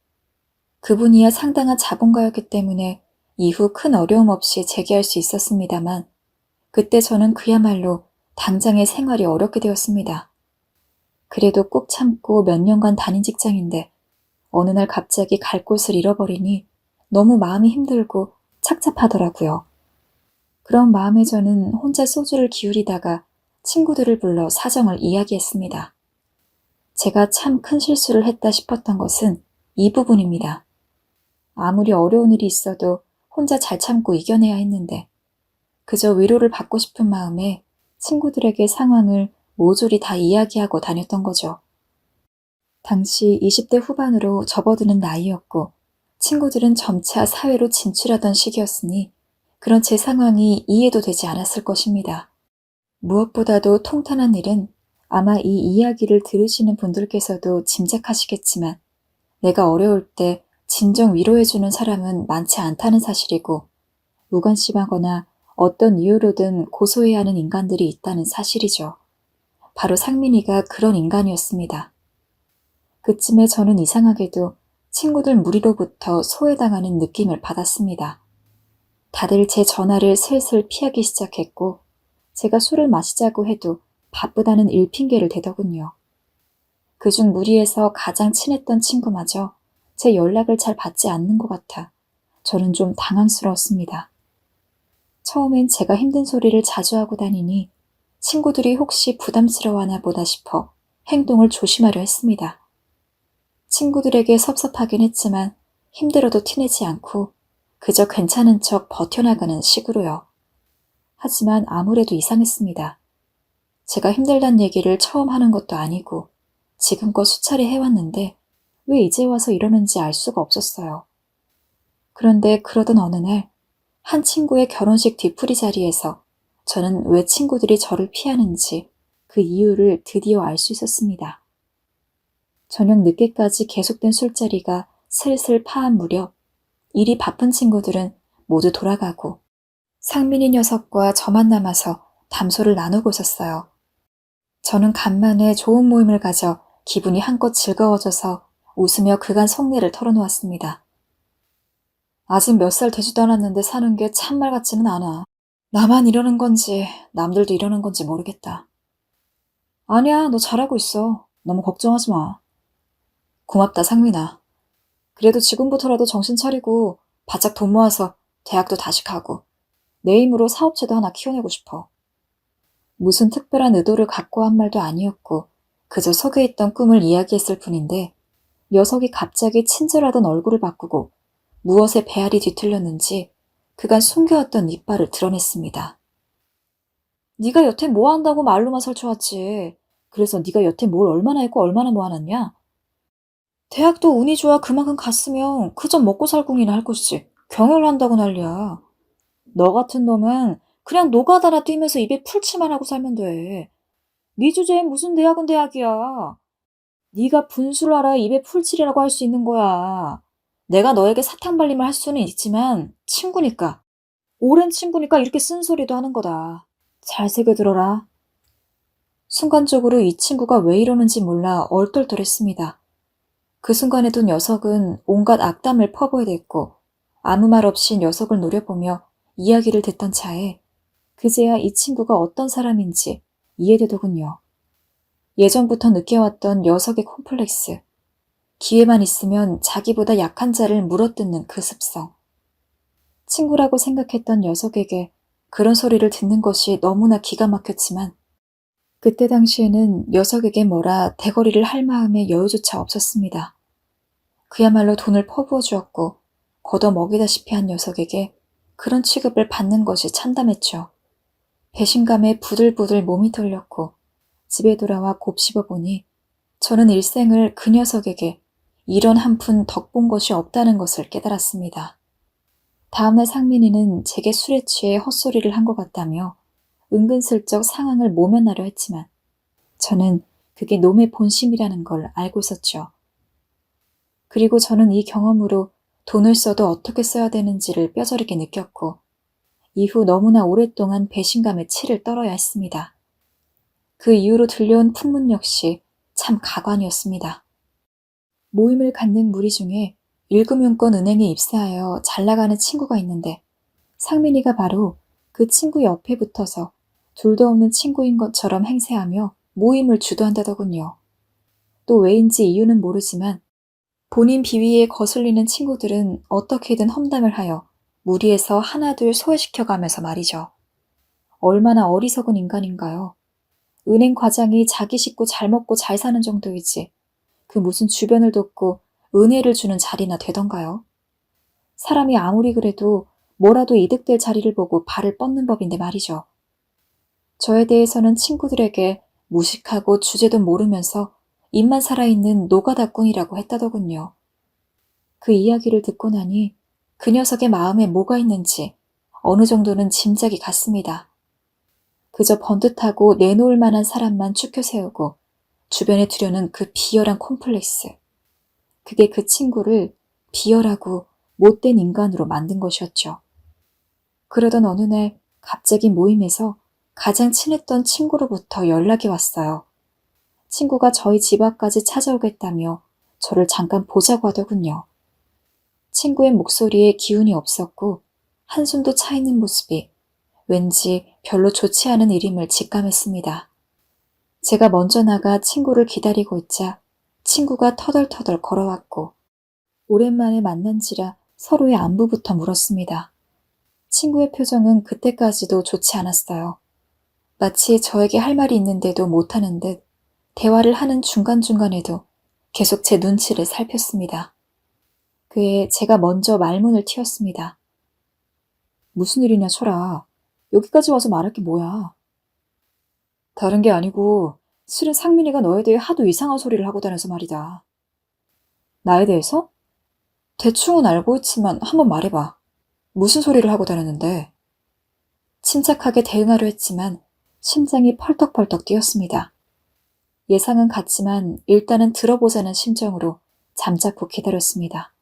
그분이야 상당한 자본가였기 때문에 이후 큰 어려움 없이 재기할 수 있었습니다만 그때 저는 그야말로 당장의 생활이 어렵게 되었습니다. 그래도 꾹 참고 몇 년간 다닌 직장인데 어느 날 갑자기 갈 곳을 잃어버리니 너무 마음이 힘들고 착잡하더라고요. 그런 마음에 저는 혼자 소주를 기울이다가 친구들을 불러 사정을 이야기했습니다. 제가 참 큰 실수를 했다 싶었던 것은 이 부분입니다. 아무리 어려운 일이 있어도 혼자 잘 참고 이겨내야 했는데 그저 위로를 받고 싶은 마음에 친구들에게 상황을 모조리 다 이야기하고 다녔던 거죠. 당시 20대 후반으로 접어드는 나이였고 친구들은 점차 사회로 진출하던 시기였으니 그런 제 상황이 이해도 되지 않았을 것입니다. 무엇보다도 통탄한 일은 아마 이 이야기를 들으시는 분들께서도 짐작하시겠지만 내가 어려울 때 진정 위로해주는 사람은 많지 않다는 사실이고 무관심하거나 어떤 이유로든 고소해야 하는 인간들이 있다는 사실이죠. 바로 상민이가 그런 인간이었습니다. 그쯤에 저는 이상하게도 친구들 무리로부터 소외당하는 느낌을 받았습니다. 다들 제 전화를 슬슬 피하기 시작했고 제가 술을 마시자고 해도 바쁘다는 일핑계를 대더군요. 그중 무리에서 가장 친했던 친구마저 제 연락을 잘 받지 않는 것 같아 저는 좀 당황스러웠습니다. 처음엔 제가 힘든 소리를 자주 하고 다니니 친구들이 혹시 부담스러워하나 보다 싶어 행동을 조심하려 했습니다. 친구들에게 섭섭하긴 했지만 힘들어도 티내지 않고 그저 괜찮은 척 버텨나가는 식으로요. 하지만 아무래도 이상했습니다. 제가 힘들단 얘기를 처음 하는 것도 아니고 지금껏 수차례 해왔는데 왜 이제 와서 이러는지 알 수가 없었어요. 그런데 그러던 어느 날 한 친구의 결혼식 뒤풀이 자리에서 저는 왜 친구들이 저를 피하는지 그 이유를 드디어 알 수 있었습니다. 저녁 늦게까지 계속된 술자리가 슬슬 파한 무렵 일이 바쁜 친구들은 모두 돌아가고 상민이 녀석과 저만 남아서 담소를 나누고 있었어요. 저는 간만에 좋은 모임을 가져 기분이 한껏 즐거워져서 웃으며 그간 속내를 털어놓았습니다. 아직 몇 살 되지도 않았는데 사는 게 참말 같지는 않아. 나만 이러는 건지 남들도 이러는 건지 모르겠다. 아니야, 너 잘하고 있어. 너무 걱정하지 마. 고맙다, 상민아. 그래도 지금부터라도 정신 차리고 바짝 돈 모아서 대학도 다시 가고 내 힘으로 사업체도 하나 키워내고 싶어. 무슨 특별한 의도를 갖고 한 말도 아니었고 그저 속에 있던 꿈을 이야기했을 뿐인데 녀석이 갑자기 친절하던 얼굴을 바꾸고 무엇에 배알이 뒤틀렸는지 그간 숨겨왔던 이빨을 드러냈습니다. 네가 여태 뭐 한다고 말로만 설쳐왔지. 그래서 네가 여태 뭘 얼마나 했고 얼마나 모아놨냐? 대학도 운이 좋아 그만큼 갔으면 그저 먹고 살궁이나 할 것이지. 경영을 한다고 난리야. 너 같은 놈은 그냥 노가다나 뛰면서 입에 풀칠만 하고 살면 돼. 네 주제엔 무슨 대학은 대학이야. 네가 분수를 알아야 입에 풀칠이라고 할 수 있는 거야. 내가 너에게 사탕 발림을 할 수는 있지만 친구니까. 오랜 친구니까 이렇게 쓴소리도 하는 거다. 잘 새겨들어라. 순간적으로 이 친구가 왜 이러는지 몰라 얼떨떨했습니다. 그 순간에도 녀석은 온갖 악담을 퍼부어댔고 아무 말 없이 녀석을 노려보며 이야기를 듣던 차에 그제야 이 친구가 어떤 사람인지 이해되더군요. 예전부터 느껴왔던 녀석의 콤플렉스, 기회만 있으면 자기보다 약한 자를 물어뜯는 그 습성. 친구라고 생각했던 녀석에게 그런 소리를 듣는 것이 너무나 기가 막혔지만 그때 당시에는 녀석에게 뭐라 대거리를 할 마음의 여유조차 없었습니다. 그야말로 돈을 퍼부어 주었고 걷어 먹이다시피 한 녀석에게 그런 취급을 받는 것이 참담했죠. 배신감에 부들부들 몸이 떨렸고 집에 돌아와 곱씹어 보니 저는 일생을 그 녀석에게 이런 한 푼 덕본 것이 없다는 것을 깨달았습니다. 다음날 상민이는 제게 술에 취해 헛소리를 한 것 같다며 은근슬쩍 상황을 모면하려 했지만 저는 그게 놈의 본심이라는 걸 알고 있었죠. 그리고 저는 이 경험으로 돈을 써도 어떻게 써야 되는지를 뼈저리게 느꼈고 이후 너무나 오랫동안 배신감에 치를 떨어야 했습니다. 그 이후로 들려온 풍문 역시 참 가관이었습니다. 모임을 갖는 무리 중에 일금융권 은행에 입사하여 잘 나가는 친구가 있는데 상민이가 바로 그 친구 옆에 붙어서 둘도 없는 친구인 것처럼 행세하며 모임을 주도한다더군요. 또 왜인지 이유는 모르지만 본인 비위에 거슬리는 친구들은 어떻게든 험담을 하여 무리에서 하나둘 소외시켜가면서 말이죠. 얼마나 어리석은 인간인가요? 은행 과장이 자기 식구 잘 먹고 잘 사는 정도이지 그 무슨 주변을 돕고 은혜를 주는 자리나 되던가요? 사람이 아무리 그래도 뭐라도 이득될 자리를 보고 발을 뻗는 법인데 말이죠. 저에 대해서는 친구들에게 무식하고 주제도 모르면서 입만 살아있는 노가다꾼이라고 했다더군요. 그 이야기를 듣고 나니 그 녀석의 마음에 뭐가 있는지 어느 정도는 짐작이 갔습니다. 그저 번듯하고 내놓을 만한 사람만 추켜 세우고 주변에 두려는 그 비열한 콤플렉스. 그게 그 친구를 비열하고 못된 인간으로 만든 것이었죠. 그러던 어느 날 갑자기 모임에서 가장 친했던 친구로부터 연락이 왔어요. 친구가 저희 집 앞까지 찾아오겠다며 저를 잠깐 보자고 하더군요. 친구의 목소리에 기운이 없었고 한숨도 차 있는 모습이 왠지 별로 좋지 않은 일임을 직감했습니다. 제가 먼저 나가 친구를 기다리고 있자 친구가 터덜터덜 걸어왔고 오랜만에 만난지라 서로의 안부부터 물었습니다. 친구의 표정은 그때까지도 좋지 않았어요. 마치 저에게 할 말이 있는데도 못하는 듯 대화를 하는 중간중간에도 계속 제 눈치를 살폈습니다. 그에 제가 먼저 말문을 틔웠습니다. 무슨 일이냐, 철아. 여기까지 와서 말할 게 뭐야. 다른 게 아니고 실은 상민이가 너에 대해 하도 이상한 소리를 하고 다녀서 말이다. 나에 대해서? 대충은 알고 있지만 한번 말해봐. 무슨 소리를 하고 다녔는데? 침착하게 대응하려 했지만 심장이 펄떡펄떡 뛰었습니다. 예상은 같지만 일단은 들어보자는 심정으로 잠자코 기다렸습니다.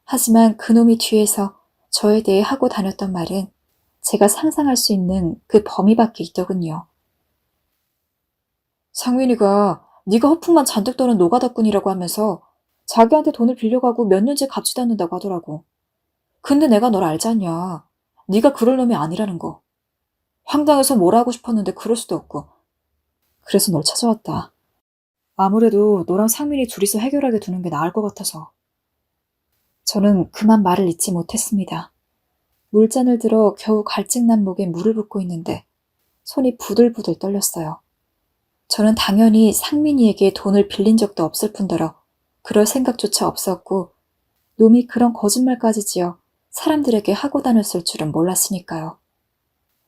하지만 그놈이 뒤에서 저에 대해 하고 다녔던 말은 제가 상상할 수 있는 그 범위 밖에 있더군요. 상민이가 네가 허풍만 잔뜩 떠는 노가다꾼이라고 하면서 자기한테 돈을 빌려가고 몇 년째 갚지도 않는다고 하더라고. 근데 내가 널 알지 않냐. 네가 그럴 놈이 아니라는 거. 황당해서 뭐라 하고 싶었는데 그럴 수도 없고. 그래서 널 찾아왔다. 아무래도 너랑 상민이 둘이서 해결하게 두는 게 나을 것 같아서. 저는 그만 말을 잇지 못했습니다. 물잔을 들어 겨우 갈증난 목에 물을 붓고 있는데 손이 부들부들 떨렸어요. 저는 당연히 상민이에게 돈을 빌린 적도 없을 뿐더러 그럴 생각조차 없었고 놈이 그런 거짓말까지 지어 사람들에게 하고 다녔을 줄은 몰랐으니까요.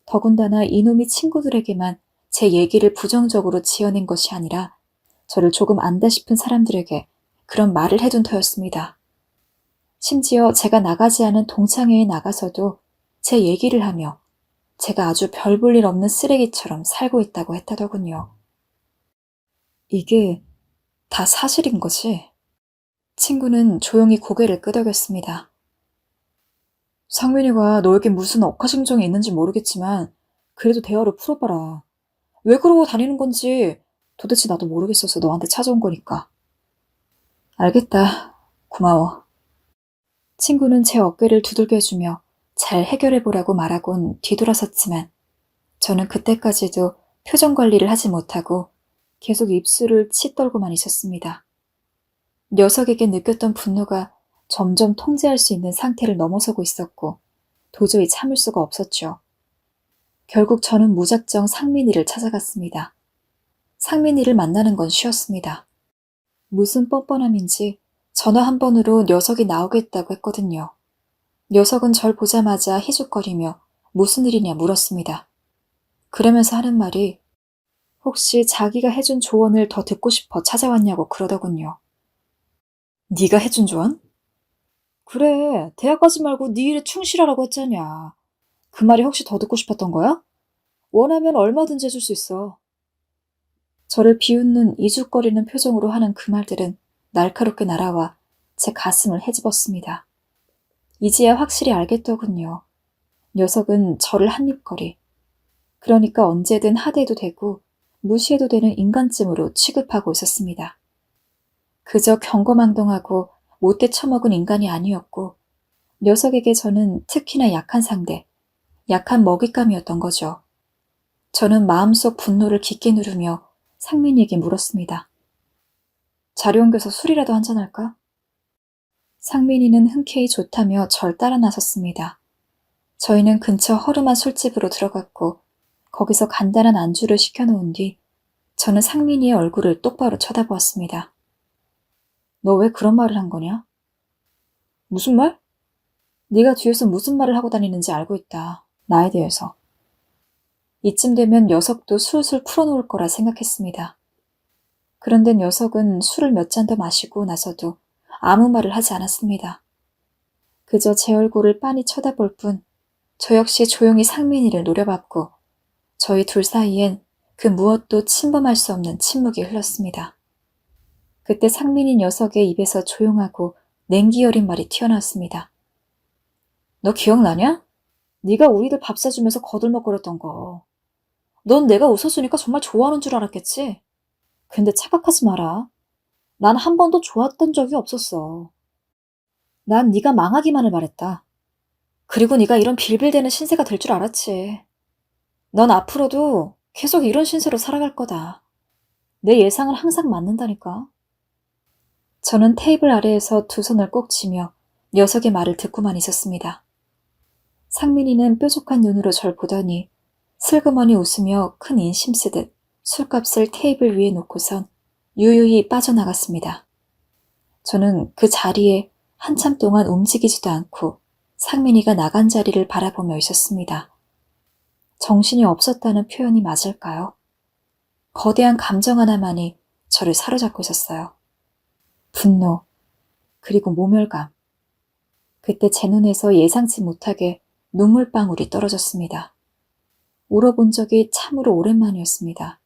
더군다나 이놈이 친구들에게만 제 얘기를 부정적으로 지어낸 것이 아니라 저를 조금 안다 싶은 사람들에게 그런 말을 해둔 터였습니다. 심지어 제가 나가지 않은 동창회에 나가서도 제 얘기를 하며 제가 아주 별 볼 일 없는 쓰레기처럼 살고 있다고 했다더군요. 이게 다 사실인 거지? 친구는 조용히 고개를 끄덕였습니다. 상민이가 너에게 무슨 억하심정이 있는지 모르겠지만 그래도 대화로 풀어봐라. 왜 그러고 다니는 건지 도대체 나도 모르겠어서 너한테 찾아온 거니까. 알겠다. 고마워. 친구는 제 어깨를 두들겨주며 잘 해결해보라고 말하곤 뒤돌아섰지만 저는 그때까지도 표정 관리를 하지 못하고 계속 입술을 치떨고만 있었습니다. 녀석에게 느꼈던 분노가 점점 통제할 수 있는 상태를 넘어서고 있었고 도저히 참을 수가 없었죠. 결국 저는 무작정 상민이를 찾아갔습니다. 상민이를 만나는 건 쉬웠습니다. 무슨 뻔뻔함인지 전화 한 번으로 녀석이 나오겠다고 했거든요. 녀석은 절 보자마자 희죽거리며 무슨 일이냐 물었습니다. 그러면서 하는 말이 혹시 자기가 해준 조언을 더 듣고 싶어 찾아왔냐고 그러더군요. 네가 해준 조언? 그래, 대학 가지 말고 네 일에 충실하라고 했잖냐. 그 말이 혹시 더 듣고 싶었던 거야? 원하면 얼마든지 해줄 수 있어. 저를 비웃는 이죽거리는 표정으로 하는 그 말들은 날카롭게 날아와 제 가슴을 헤집었습니다. 이제야 확실히 알겠더군요. 녀석은 저를 한입거리, 그러니까 언제든 하대해도 되고 무시해도 되는 인간쯤으로 취급하고 있었습니다. 그저 경거망동하고 못돼 처먹은 인간이 아니었고 녀석에게 저는 특히나 약한 상대, 약한 먹잇감이었던 거죠. 저는 마음속 분노를 깊게 누르며 상민이에게 물었습니다. 자리 옮겨서 술이라도 한잔할까? 상민이는 흔쾌히 좋다며 절 따라 나섰습니다. 저희는 근처 허름한 술집으로 들어갔고 거기서 간단한 안주를 시켜놓은 뒤 저는 상민이의 얼굴을 똑바로 쳐다보았습니다. 너 왜 그런 말을 한 거냐? 무슨 말? 네가 뒤에서 무슨 말을 하고 다니는지 알고 있다. 나에 대해서. 이쯤 되면 녀석도 술술 풀어놓을 거라 생각했습니다. 그런데 녀석은 술을 몇 잔 더 마시고 나서도 아무 말을 하지 않았습니다. 그저 제 얼굴을 빤히 쳐다볼 뿐 저 역시 조용히 상민이를 노려봤고 저희 둘 사이엔 그 무엇도 침범할 수 없는 침묵이 흘렀습니다. 그때 상민이 녀석의 입에서 조용하고 냉기 어린 말이 튀어나왔습니다. 너 기억나냐? 네가 우리들 밥 사주면서 거들먹거렸던 거. 넌 내가 웃어주니까 정말 좋아하는 줄 알았겠지? 근데 착각하지 마라. 난 한 번도 좋았던 적이 없었어. 난 네가 망하기만을 바랬다. 그리고 네가 이런 빌빌대는 신세가 될 줄 알았지. 넌 앞으로도 계속 이런 신세로 살아갈 거다. 내 예상은 항상 맞는다니까. 저는 테이블 아래에서 두 손을 꼭 쥐며 녀석의 말을 듣고만 있었습니다. 상민이는 뾰족한 눈으로 절 보더니 슬그머니 웃으며 큰 인심 쓰듯 술값을 테이블 위에 놓고선 유유히 빠져나갔습니다. 저는 그 자리에 한참 동안 움직이지도 않고 상민이가 나간 자리를 바라보며 있었습니다. 정신이 없었다는 표현이 맞을까요? 거대한 감정 하나만이 저를 사로잡고 있었어요. 분노, 그리고 모멸감. 그때 제 눈에서 예상치 못하게 눈물방울이 떨어졌습니다. 울어본 적이 참으로 오랜만이었습니다.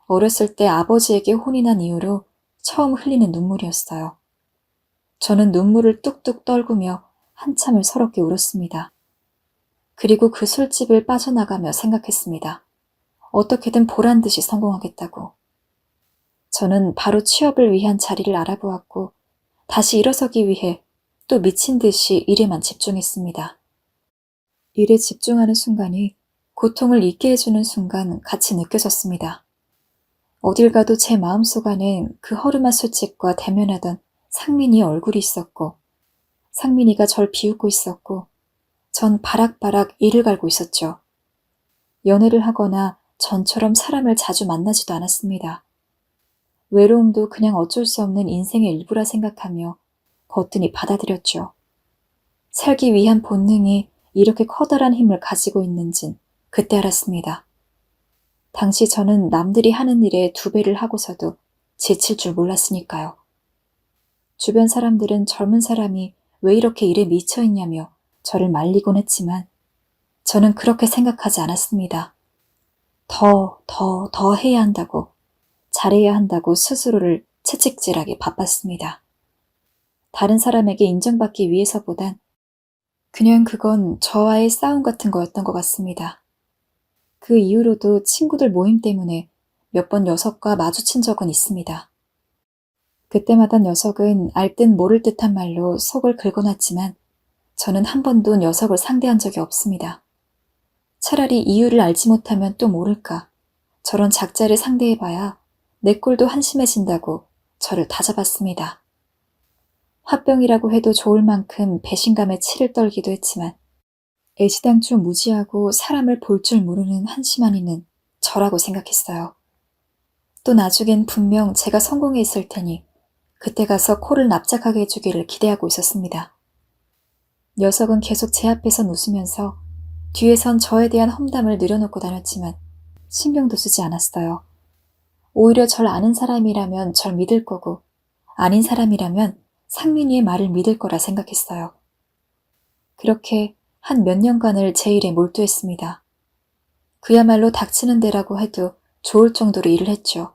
어렸을 때 아버지에게 혼이 난 이후로 처음 흘리는 눈물이었어요. 저는 눈물을 뚝뚝 떨구며 한참을 서럽게 울었습니다. 그리고 그 술집을 빠져나가며 생각했습니다. 어떻게든 보란 듯이 성공하겠다고. 저는 바로 취업을 위한 자리를 알아보았고 다시 일어서기 위해 또 미친 듯이 일에만 집중했습니다. 일에 집중하는 순간이 고통을 잊게 해주는 순간 같이 느껴졌습니다. 어딜 가도 제 마음속 안엔 그 허름한 술집과 대면하던 상민이의 얼굴이 있었고 상민이가 절 비웃고 있었고 전 바락바락 이를 갈고 있었죠. 연애를 하거나 전처럼 사람을 자주 만나지도 않았습니다. 외로움도 그냥 어쩔 수 없는 인생의 일부라 생각하며 거뜬히 받아들였죠. 살기 위한 본능이 이렇게 커다란 힘을 가지고 있는진 그때 알았습니다. 당시 저는 남들이 하는 일에 2배를 하고서도 지칠 줄 몰랐으니까요. 주변 사람들은 젊은 사람이 왜 이렇게 일에 미쳐있냐며 저를 말리곤 했지만 저는 그렇게 생각하지 않았습니다. 더 해야 한다고, 잘해야 한다고 스스로를 채찍질하기 바빴습니다. 다른 사람에게 인정받기 위해서보단 그냥 그건 저와의 싸움 같은 거였던 것 같습니다. 그 이후로도 친구들 모임 때문에 몇 번 녀석과 마주친 적은 있습니다. 그때마다 녀석은 알 듯 모를 듯한 말로 속을 긁어놨지만 저는 한 번도 녀석을 상대한 적이 없습니다. 차라리 이유를 알지 못하면 또 모를까. 저런 작자를 상대해봐야 내 꼴도 한심해진다고 저를 다잡았습니다. 화병이라고 해도 좋을 만큼 배신감에 치를 떨기도 했지만 애시당초 무지하고 사람을 볼 줄 모르는 한심한 이는 저라고 생각했어요. 또 나중엔 분명 제가 성공해 있을 테니 그때 가서 코를 납작하게 해주기를 기대하고 있었습니다. 녀석은 계속 제 앞에선 웃으면서 뒤에선 저에 대한 험담을 늘여놓고 다녔지만 신경도 쓰지 않았어요. 오히려 절 아는 사람이라면 절 믿을 거고 아닌 사람이라면 상민이의 말을 믿을 거라 생각했어요. 그렇게 한 몇 년간을 제 일에 몰두했습니다. 그야말로 닥치는 데라고 해도 좋을 정도로 일을 했죠.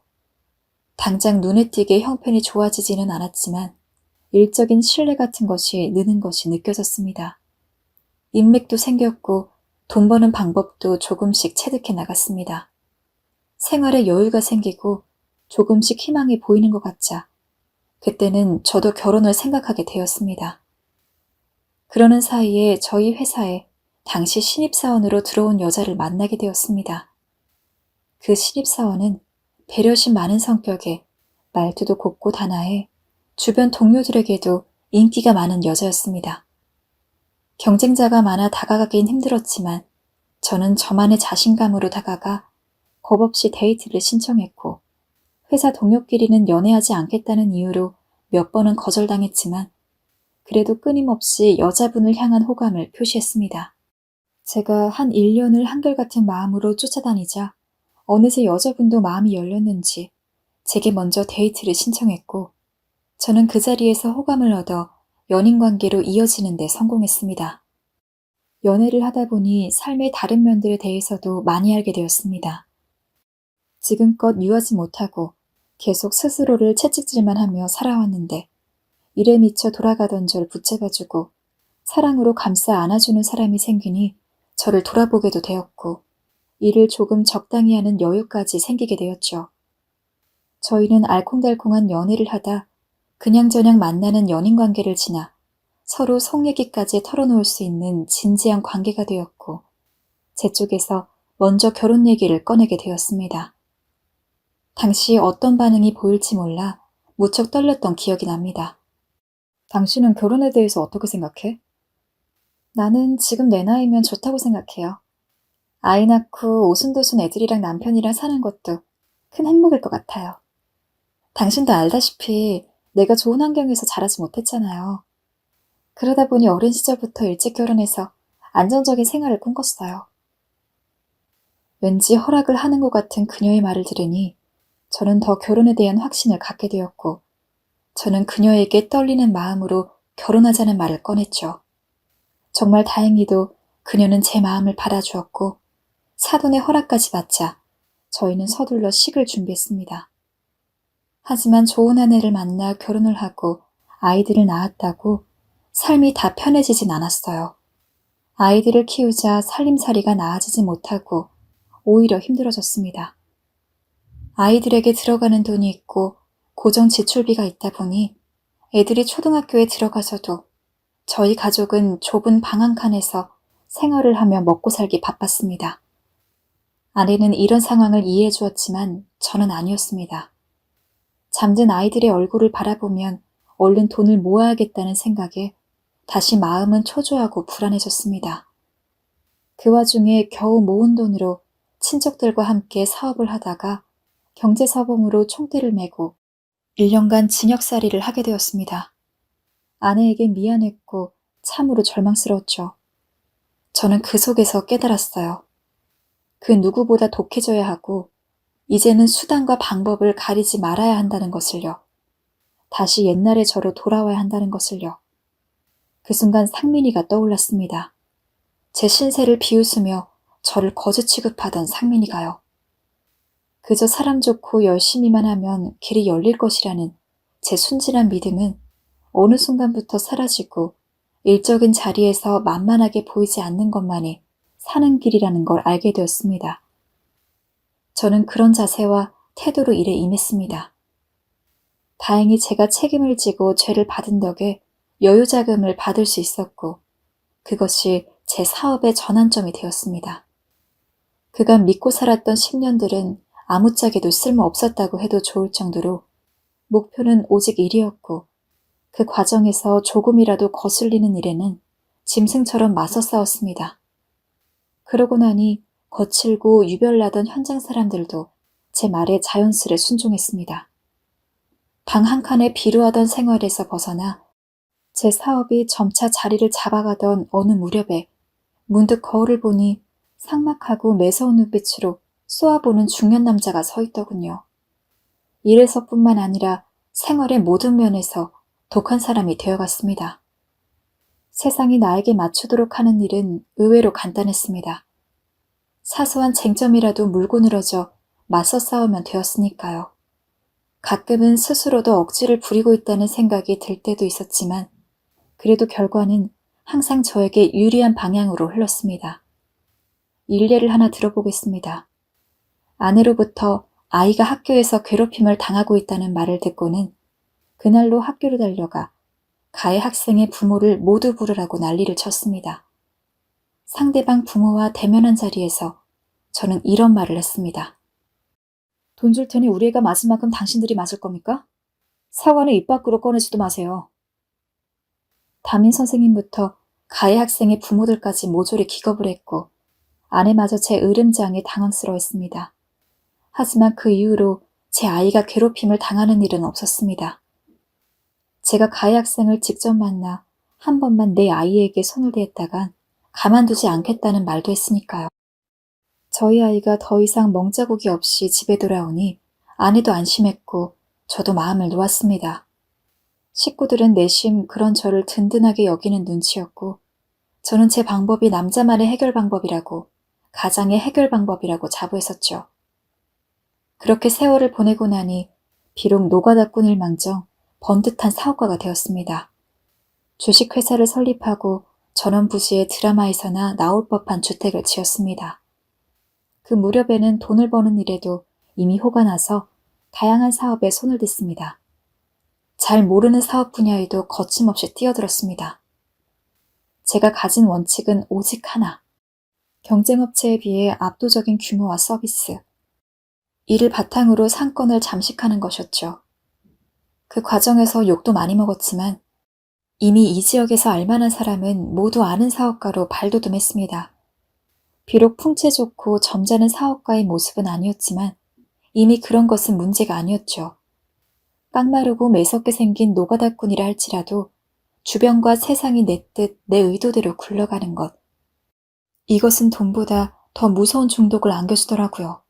당장 눈에 띄게 형편이 좋아지지는 않았지만 일적인 신뢰 같은 것이 느는 것이 느껴졌습니다. 인맥도 생겼고 돈 버는 방법도 조금씩 체득해 나갔습니다. 생활에 여유가 생기고 조금씩 희망이 보이는 것 같자 그때는 저도 결혼을 생각하게 되었습니다. 그러는 사이에 저희 회사에 당시 신입사원으로 들어온 여자를 만나게 되었습니다. 그 신입사원은 배려심 많은 성격에 말투도 곱고 단아해 주변 동료들에게도 인기가 많은 여자였습니다. 경쟁자가 많아 다가가긴 힘들었지만 저는 저만의 자신감으로 다가가 겁없이 데이트를 신청했고 회사 동료끼리는 연애하지 않겠다는 이유로 몇 번은 거절당했지만 그래도 끊임없이 여자분을 향한 호감을 표시했습니다. 제가 한 1년을 한결같은 마음으로 쫓아다니자 어느새 여자분도 마음이 열렸는지 제게 먼저 데이트를 신청했고 저는 그 자리에서 호감을 얻어 연인관계로 이어지는 데 성공했습니다. 연애를 하다 보니 삶의 다른 면들에 대해서도 많이 알게 되었습니다. 지금껏 유하지 못하고 계속 스스로를 채찍질만 하며 살아왔는데 일에 미쳐 돌아가던 절 붙잡아주고 사랑으로 감싸 안아주는 사람이 생기니 저를 돌아보게도 되었고 일을 조금 적당히 하는 여유까지 생기게 되었죠. 저희는 알콩달콩한 연애를 하다 그냥저냥 만나는 연인관계를 지나 서로 속 얘기까지 털어놓을 수 있는 진지한 관계가 되었고 제 쪽에서 먼저 결혼 얘기를 꺼내게 되었습니다. 당시 어떤 반응이 보일지 몰라 무척 떨렸던 기억이 납니다. 당신은 결혼에 대해서 어떻게 생각해? 나는 지금 내 나이면 좋다고 생각해요. 아이 낳고 오순도순 애들이랑 남편이랑 사는 것도 큰 행복일 것 같아요. 당신도 알다시피 내가 좋은 환경에서 자라지 못했잖아요. 그러다 보니 어린 시절부터 일찍 결혼해서 안정적인 생활을 꿈꿨어요. 왠지 허락을 하는 것 같은 그녀의 말을 들으니 저는 더 결혼에 대한 확신을 갖게 되었고 저는 그녀에게 떨리는 마음으로 결혼하자는 말을 꺼냈죠. 정말 다행히도 그녀는 제 마음을 받아주었고 사돈의 허락까지 받자 저희는 서둘러 식을 준비했습니다. 하지만 좋은 아내를 만나 결혼을 하고 아이들을 낳았다고 삶이 다 편해지진 않았어요. 아이들을 키우자 살림살이가 나아지지 못하고 오히려 힘들어졌습니다. 아이들에게 들어가는 돈이 있고 고정 지출비가 있다 보니 애들이 초등학교에 들어가서도 저희 가족은 좁은 방 한 칸에서 생활을 하며 먹고 살기 바빴습니다. 아내는 이런 상황을 이해해 주었지만 저는 아니었습니다. 잠든 아이들의 얼굴을 바라보면 얼른 돈을 모아야겠다는 생각에 다시 마음은 초조하고 불안해졌습니다. 그 와중에 겨우 모은 돈으로 친척들과 함께 사업을 하다가 경제사범으로 총대를 메고 1년간 징역살이를 하게 되었습니다. 아내에게 미안했고 참으로 절망스러웠죠. 저는 그 속에서 깨달았어요. 그 누구보다 독해져야 하고 이제는 수단과 방법을 가리지 말아야 한다는 것을요. 다시 옛날의 저로 돌아와야 한다는 것을요. 그 순간 상민이가 떠올랐습니다. 제 신세를 비웃으며 저를 거지 취급하던 상민이가요. 그저 사람 좋고 열심히만 하면 길이 열릴 것이라는 제 순진한 믿음은 어느 순간부터 사라지고 일적인 자리에서 만만하게 보이지 않는 것만이 사는 길이라는 걸 알게 되었습니다. 저는 그런 자세와 태도로 일에 임했습니다. 다행히 제가 책임을 지고 죄를 받은 덕에 여유자금을 받을 수 있었고 그것이 제 사업의 전환점이 되었습니다. 그간 믿고 살았던 10년들은 아무짝에도 쓸모없었다고 해도 좋을 정도로 목표는 오직 일이었고 그 과정에서 조금이라도 거슬리는 일에는 짐승처럼 맞서 싸웠습니다. 그러고 나니 거칠고 유별나던 현장 사람들도 제 말에 자연스레 순종했습니다. 방 한 칸에 비루하던 생활에서 벗어나 제 사업이 점차 자리를 잡아가던 어느 무렵에 문득 거울을 보니 삭막하고 매서운 눈빛으로 쏘아보는 중년 남자가 서 있더군요. 일에서뿐만 아니라 생활의 모든 면에서 독한 사람이 되어갔습니다. 세상이 나에게 맞추도록 하는 일은 의외로 간단했습니다. 사소한 쟁점이라도 물고 늘어져 맞서 싸우면 되었으니까요. 가끔은 스스로도 억지를 부리고 있다는 생각이 들 때도 있었지만 그래도 결과는 항상 저에게 유리한 방향으로 흘렀습니다. 일례를 하나 들어보겠습니다. 아내로부터 아이가 학교에서 괴롭힘을 당하고 있다는 말을 듣고는 그날로 학교로 달려가 가해 학생의 부모를 모두 부르라고 난리를 쳤습니다. 상대방 부모와 대면한 자리에서 저는 이런 말을 했습니다. 돈 줄 테니 우리 애가 맞은 만큼 당신들이 맞을 겁니까? 사과는 입 밖으로 꺼내지도 마세요. 담임 선생님부터 가해 학생의 부모들까지 모조리 기겁을 했고 아내마저 제 으름장에 당황스러워했습니다. 하지만 그 이후로 제 아이가 괴롭힘을 당하는 일은 없었습니다. 제가 가해 학생을 직접 만나 한 번만 내 아이에게 손을 대었다간 가만두지 않겠다는 말도 했으니까요. 저희 아이가 더 이상 멍자국이 없이 집에 돌아오니 아내도 안심했고 저도 마음을 놓았습니다. 식구들은 내심 그런 저를 든든하게 여기는 눈치였고 저는 제 방법이 남자만의 해결 방법이라고, 가장의 해결 방법이라고 자부했었죠. 그렇게 세월을 보내고 나니 비록 노가다꾼일 망정 번듯한 사업가가 되었습니다. 주식회사를 설립하고 전원 부지의 드라마에서나 나올 법한 주택을 지었습니다. 그 무렵에는 돈을 버는 일에도 이미 호가 나서 다양한 사업에 손을 댔습니다. 잘 모르는 사업 분야에도 거침없이 뛰어들었습니다. 제가 가진 원칙은 오직 하나. 경쟁업체에 비해 압도적인 규모와 서비스. 이를 바탕으로 상권을 잠식하는 것이었죠. 그 과정에서 욕도 많이 먹었지만 이미 이 지역에서 알만한 사람은 모두 아는 사업가로 발돋움했습니다. 비록 풍채 좋고 점잖은 사업가의 모습은 아니었지만 이미 그런 것은 문제가 아니었죠. 깡마르고 매섭게 생긴 노가다꾼이라 할지라도 주변과 세상이 내 뜻, 내 의도대로 굴러가는 것. 이것은 돈보다 더 무서운 중독을 안겨주더라고요.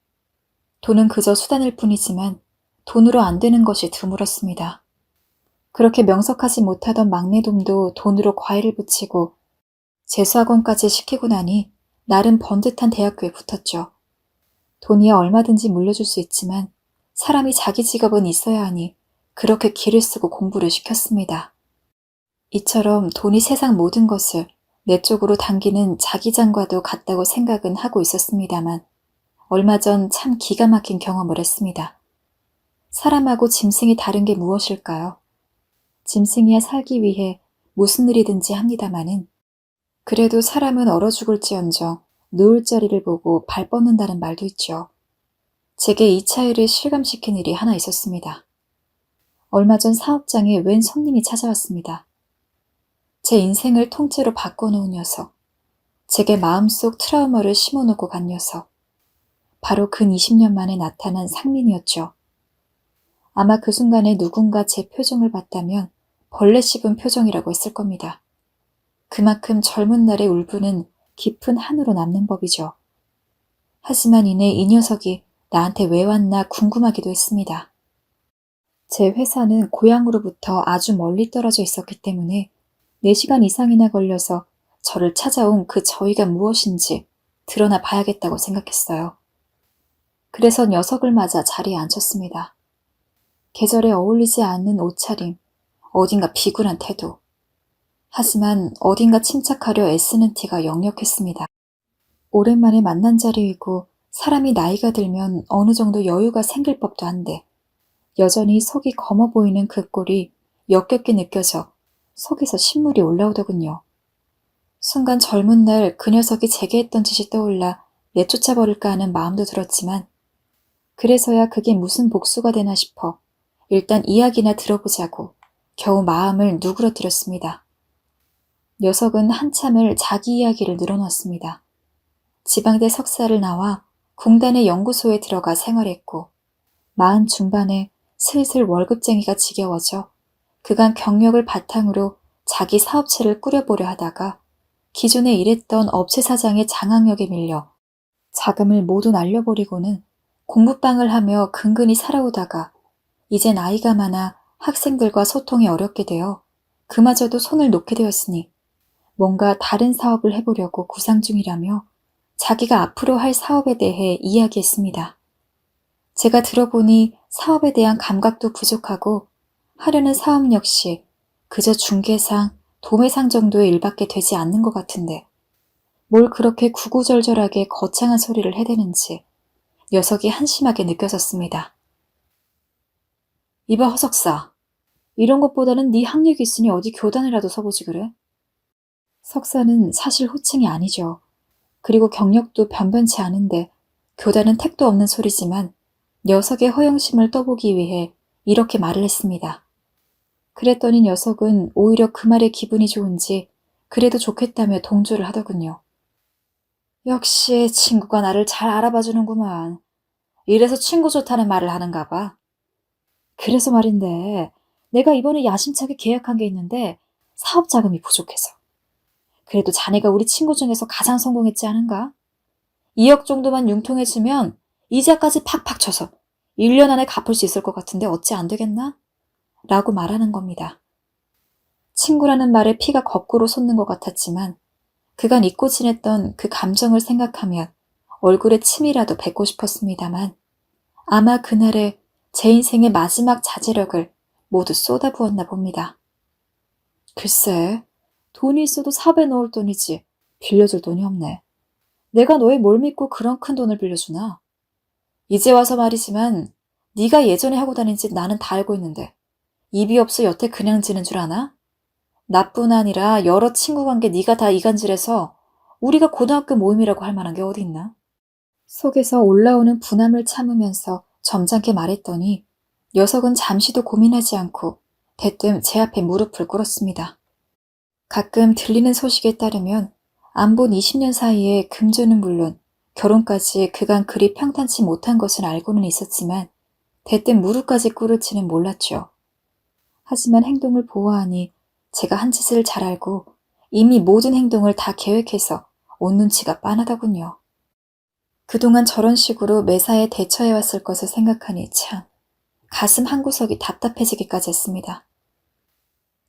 돈은 그저 수단일 뿐이지만 돈으로 안 되는 것이 드물었습니다. 그렇게 명석하지 못하던 막내돔도 돈으로 과외를 붙이고 재수학원까지 시키고 나니 나름 번듯한 대학교에 붙었죠. 돈이야 얼마든지 물려줄 수 있지만 사람이 자기 직업은 있어야 하니 그렇게 기를 쓰고 공부를 시켰습니다. 이처럼 돈이 세상 모든 것을 내 쪽으로 당기는 자기장과도 같다고 생각은 하고 있었습니다만 얼마 전 참 기가 막힌 경험을 했습니다. 사람하고 짐승이 다른 게 무엇일까요? 짐승이야 살기 위해 무슨 일이든지 합니다마는 그래도 사람은 얼어 죽을지언정 누울 자리를 보고 발 뻗는다는 말도 있죠. 제게 이 차이를 실감시킨 일이 하나 있었습니다. 얼마 전 사업장에 웬 손님이 찾아왔습니다. 제 인생을 통째로 바꿔놓은 녀석, 제게 마음속 트라우마를 심어놓고 간 녀석, 바로 근 20년 만에 나타난 상민이었죠. 아마 그 순간에 누군가 제 표정을 봤다면 벌레 씹은 표정이라고 했을 겁니다. 그만큼 젊은 날의 울분은 깊은 한으로 남는 법이죠. 하지만 이내 이 녀석이 나한테 왜 왔나 궁금하기도 했습니다. 제 회사는 고향으로부터 아주 멀리 떨어져 있었기 때문에 4시간 이상이나 걸려서 저를 찾아온 그 저희가 무엇인지 드러나 봐야겠다고 생각했어요. 그래서 녀석을 맞아 자리에 앉혔습니다. 계절에 어울리지 않는 옷차림, 어딘가 비굴한 태도. 하지만 어딘가 침착하려 애쓰는 티가 역력했습니다. 오랜만에 만난 자리이고 사람이 나이가 들면 어느 정도 여유가 생길 법도 한데 여전히 속이 검어 보이는 그 꼴이 역겹게 느껴져 속에서 신물이 올라오더군요. 순간 젊은 날 그 녀석이 제게 했던 짓이 떠올라 내쫓아버릴까 하는 마음도 들었지만 그래서야 그게 무슨 복수가 되나 싶어 일단 이야기나 들어보자고 겨우 마음을 누그러뜨렸습니다. 녀석은 한참을 자기 이야기를 늘어놓았습니다. 지방대 석사를 나와 공단의 연구소에 들어가 생활했고 마흔 중반에 슬슬 월급쟁이가 지겨워져 그간 경력을 바탕으로 자기 사업체를 꾸려보려 하다가 기존에 일했던 업체 사장의 장악력에 밀려 자금을 모두 날려버리고는 공부방을 하며 근근히 살아오다가 이제 나이가 많아 학생들과 소통이 어렵게 되어 그마저도 손을 놓게 되었으니 뭔가 다른 사업을 해보려고 구상 중이라며 자기가 앞으로 할 사업에 대해 이야기했습니다. 제가 들어보니 사업에 대한 감각도 부족하고 하려는 사업 역시 그저 중개상, 도매상 정도의 일밖에 되지 않는 것 같은데 뭘 그렇게 구구절절하게 거창한 소리를 해대는지 녀석이 한심하게 느껴졌습니다. 이봐 허석사, 이런 것보다는 네 학력이 있으니 어디 교단이라도 서보지 그래? 석사는 사실 호칭이 아니죠. 그리고 경력도 변변치 않은데 교단은 택도 없는 소리지만 녀석의 허영심을 떠보기 위해 이렇게 말을 했습니다. 그랬더니 녀석은 오히려 그 말에 기분이 좋은지 그래도 좋겠다며 동조를 하더군요. 역시 친구가 나를 잘 알아봐주는구만. 이래서 친구 좋다는 말을 하는가 봐. 그래서 말인데 내가 이번에 야심차게 계약한 게 있는데 사업 자금이 부족해서. 그래도 자네가 우리 친구 중에서 가장 성공했지 않은가? 2억 정도만 융통해주면 이자까지 팍팍 쳐서 1년 안에 갚을 수 있을 것 같은데 어찌 안 되겠나? 라고 말하는 겁니다. 친구라는 말에 피가 거꾸로 솟는 것 같았지만 그간 잊고 지냈던 그 감정을 생각하면 얼굴에 침이라도 뱉고 싶었습니다만 아마 그날에 제 인생의 마지막 자제력을 모두 쏟아부었나 봅니다. 글쎄, 돈이 있어도 사업에 넣을 돈이지 빌려줄 돈이 없네. 내가 너의 뭘 믿고 그런 큰 돈을 빌려주나? 이제 와서 말이지만 네가 예전에 하고 다닌 짓 나는 다 알고 있는데 입이 없어 여태 그냥 지는 줄 아나? 나뿐 아니라 여러 친구 관계 네가 다 이간질해서 우리가 고등학교 모임이라고 할 만한 게 어디 있나? 속에서 올라오는 분함을 참으면서 점잖게 말했더니 녀석은 잠시도 고민하지 않고 대뜸 제 앞에 무릎을 꿇었습니다. 가끔 들리는 소식에 따르면 안 본 20년 사이에 금전은 물론 결혼까지 그간 그리 평탄치 못한 것은 알고는 있었지만 대뜸 무릎까지 꿇을지는 몰랐죠. 하지만 행동을 보아하니 제가 한 짓을 잘 알고 이미 모든 행동을 다 계획해서 온 눈치가 빤하더군요. 그동안 저런 식으로 매사에 대처해왔을 것을 생각하니 참 가슴 한구석이 답답해지기까지 했습니다.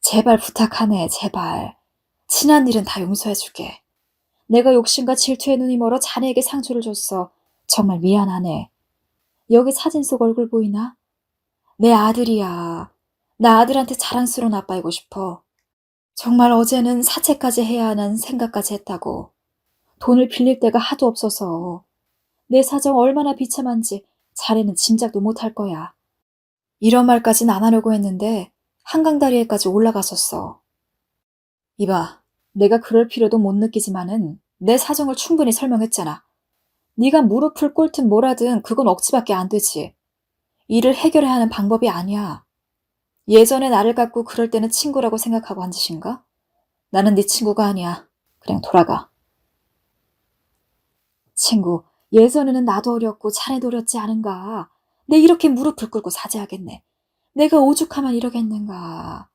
제발 부탁하네, 제발. 친한 일은 다 용서해줄게. 내가 욕심과 질투에 눈이 멀어 자네에게 상처를 줬어. 정말 미안하네. 여기 사진 속 얼굴 보이나? 내 아들이야. 나 아들한테 자랑스러운 아빠이고 싶어. 정말 어제는 사채까지 해야 하는 생각까지 했다고. 돈을 빌릴 데가 하도 없어서. 내 사정 얼마나 비참한지 자네는 짐작도 못할 거야. 이런 말까진 안 하려고 했는데 한강다리에까지 올라갔었어. 이봐, 내가 그럴 필요도 못 느끼지만은 내 사정을 충분히 설명했잖아. 네가 무릎을 꿇든 뭐라든 그건 억지밖에 안 되지. 일을 해결해야 하는 방법이 아니야. 예전에 나를 갖고 그럴 때는 친구라고 생각하고 한 짓인가? 나는 네 친구가 아니야. 그냥 돌아가. 친구, 예전에는 나도 어렸고 자네도 어렸지 않은가? 내 이렇게 무릎을 꿇고 사죄하겠네. 내가 오죽하면 이러겠는가.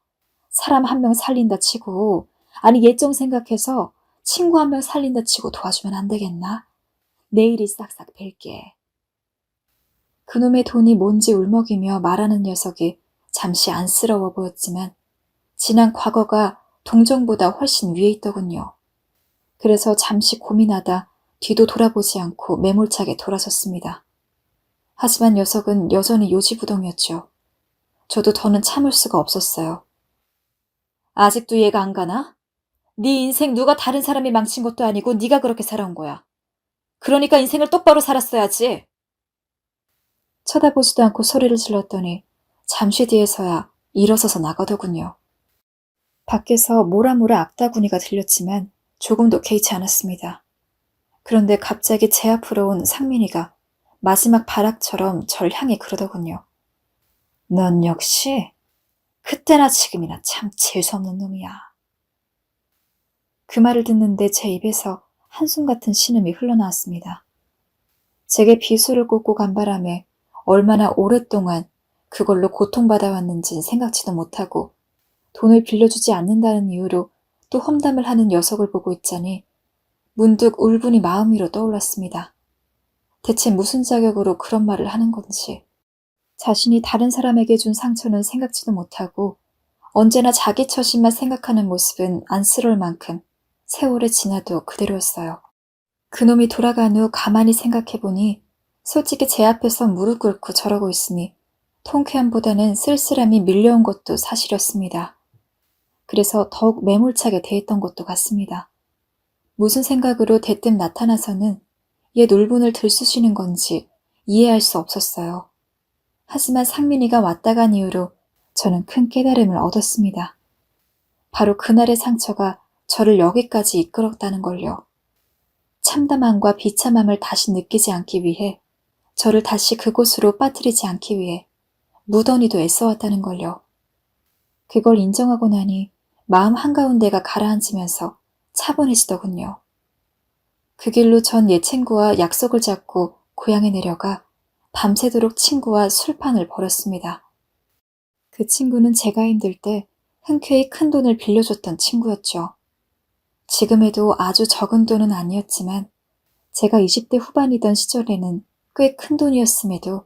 사람 한 명 살린다 치고, 아니 예정 생각해서 친구 한 명 살린다 치고 도와주면 안 되겠나? 내일이 싹싹 뵐게. 그놈의 돈이 뭔지 울먹이며 말하는 녀석이 잠시 안쓰러워 보였지만 지난 과거가 동정보다 훨씬 위에 있더군요. 그래서 잠시 고민하다 뒤도 돌아보지 않고 매몰차게 돌아섰습니다. 하지만 녀석은 여전히 요지부동이었죠. 저도 더는 참을 수가 없었어요. 아직도 이해가 안 가나? 네 인생 누가 다른 사람이 망친 것도 아니고 네가 그렇게 살아온 거야. 그러니까 인생을 똑바로 살았어야지. 쳐다보지도 않고 소리를 질렀더니 잠시 뒤에서야 일어서서 나가더군요. 밖에서 모라모라 악다구니가 들렸지만 조금도 개의치 않았습니다. 그런데 갑자기 제 앞으로 온 상민이가 마지막 발악처럼 절 향해 그러더군요. 넌 역시 그때나 지금이나 참 재수없는 놈이야. 그 말을 듣는데 제 입에서 한숨 같은 신음이 흘러나왔습니다. 제게 비수를 꽂고 간 바람에 얼마나 오랫동안 그걸로 고통받아왔는진 생각지도 못하고 돈을 빌려주지 않는다는 이유로 또 험담을 하는 녀석을 보고 있자니 문득 울분이 마음 위로 떠올랐습니다. 대체 무슨 자격으로 그런 말을 하는 건지, 자신이 다른 사람에게 준 상처는 생각지도 못하고 언제나 자기 처신만 생각하는 모습은 안쓰러울 만큼 세월이 지나도 그대로였어요. 그놈이 돌아간 후 가만히 생각해보니 솔직히 제 앞에서 무릎 꿇고 저러고 있으니 통쾌함보다는 쓸쓸함이 밀려온 것도 사실이었습니다. 그래서 더욱 매몰차게 대했던 것도 같습니다. 무슨 생각으로 대뜸 나타나서는 옛 울분을 들쑤시는 건지 이해할 수 없었어요. 하지만 상민이가 왔다 간 이후로 저는 큰 깨달음을 얻었습니다. 바로 그날의 상처가 저를 여기까지 이끌었다는 걸요. 참담함과 비참함을 다시 느끼지 않기 위해, 저를 다시 그곳으로 빠뜨리지 않기 위해 무던히도 애써왔다는 걸요. 그걸 인정하고 나니 마음 한가운데가 가라앉으면서 차분해지더군요. 그 길로 전 옛 친구와 약속을 잡고 고향에 내려가 밤새도록 친구와 술판을 벌였습니다. 그 친구는 제가 힘들 때 흔쾌히 큰 돈을 빌려줬던 친구였죠. 지금에도 아주 적은 돈은 아니었지만 제가 20대 후반이던 시절에는 꽤 큰 돈이었음에도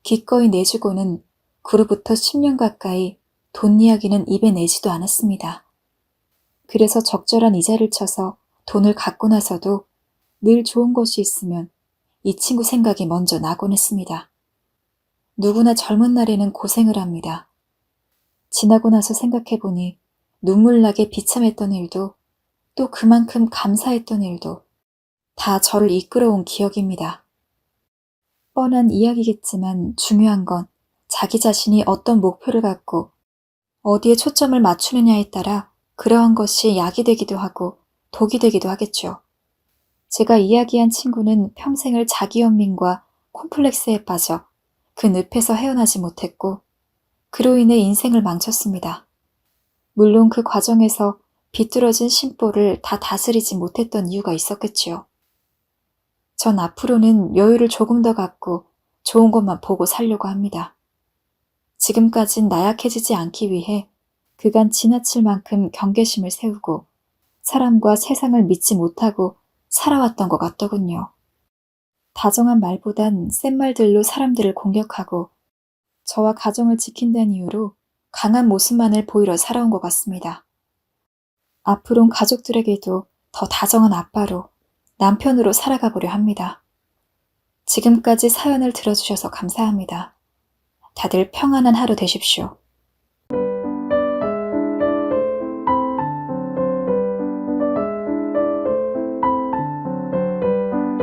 기꺼이 내주고는 그로부터 10년 가까이 돈 이야기는 입에 내지도 않았습니다. 그래서 적절한 이자를 쳐서 돈을 갖고 나서도 늘 좋은 것이 있으면 이 친구 생각이 먼저 나곤 했습니다. 누구나 젊은 날에는 고생을 합니다. 지나고 나서 생각해보니 눈물나게 비참했던 일도 또 그만큼 감사했던 일도 다 저를 이끌어온 기억입니다. 뻔한 이야기겠지만 중요한 건 자기 자신이 어떤 목표를 갖고 어디에 초점을 맞추느냐에 따라 그러한 것이 약이 되기도 하고 독이 되기도 하겠죠. 제가 이야기한 친구는 평생을 자기연민과 콤플렉스에 빠져 그 늪에서 헤어나지 못했고 그로 인해 인생을 망쳤습니다. 물론 그 과정에서 비뚤어진 심보를 다 다스리지 못했던 이유가 있었겠지요. 전 앞으로는 여유를 조금 더 갖고 좋은 것만 보고 살려고 합니다. 지금까진 나약해지지 않기 위해 그간 지나칠 만큼 경계심을 세우고 사람과 세상을 믿지 못하고 살아왔던 것 같더군요. 다정한 말보단 센 말들로 사람들을 공격하고 저와 가정을 지킨다는 이유로 강한 모습만을 보이러 살아온 것 같습니다. 앞으론 가족들에게도 더 다정한 아빠로, 남편으로 살아가 보려 합니다. 지금까지 사연을 들어주셔서 감사합니다. 다들 평안한 하루 되십시오.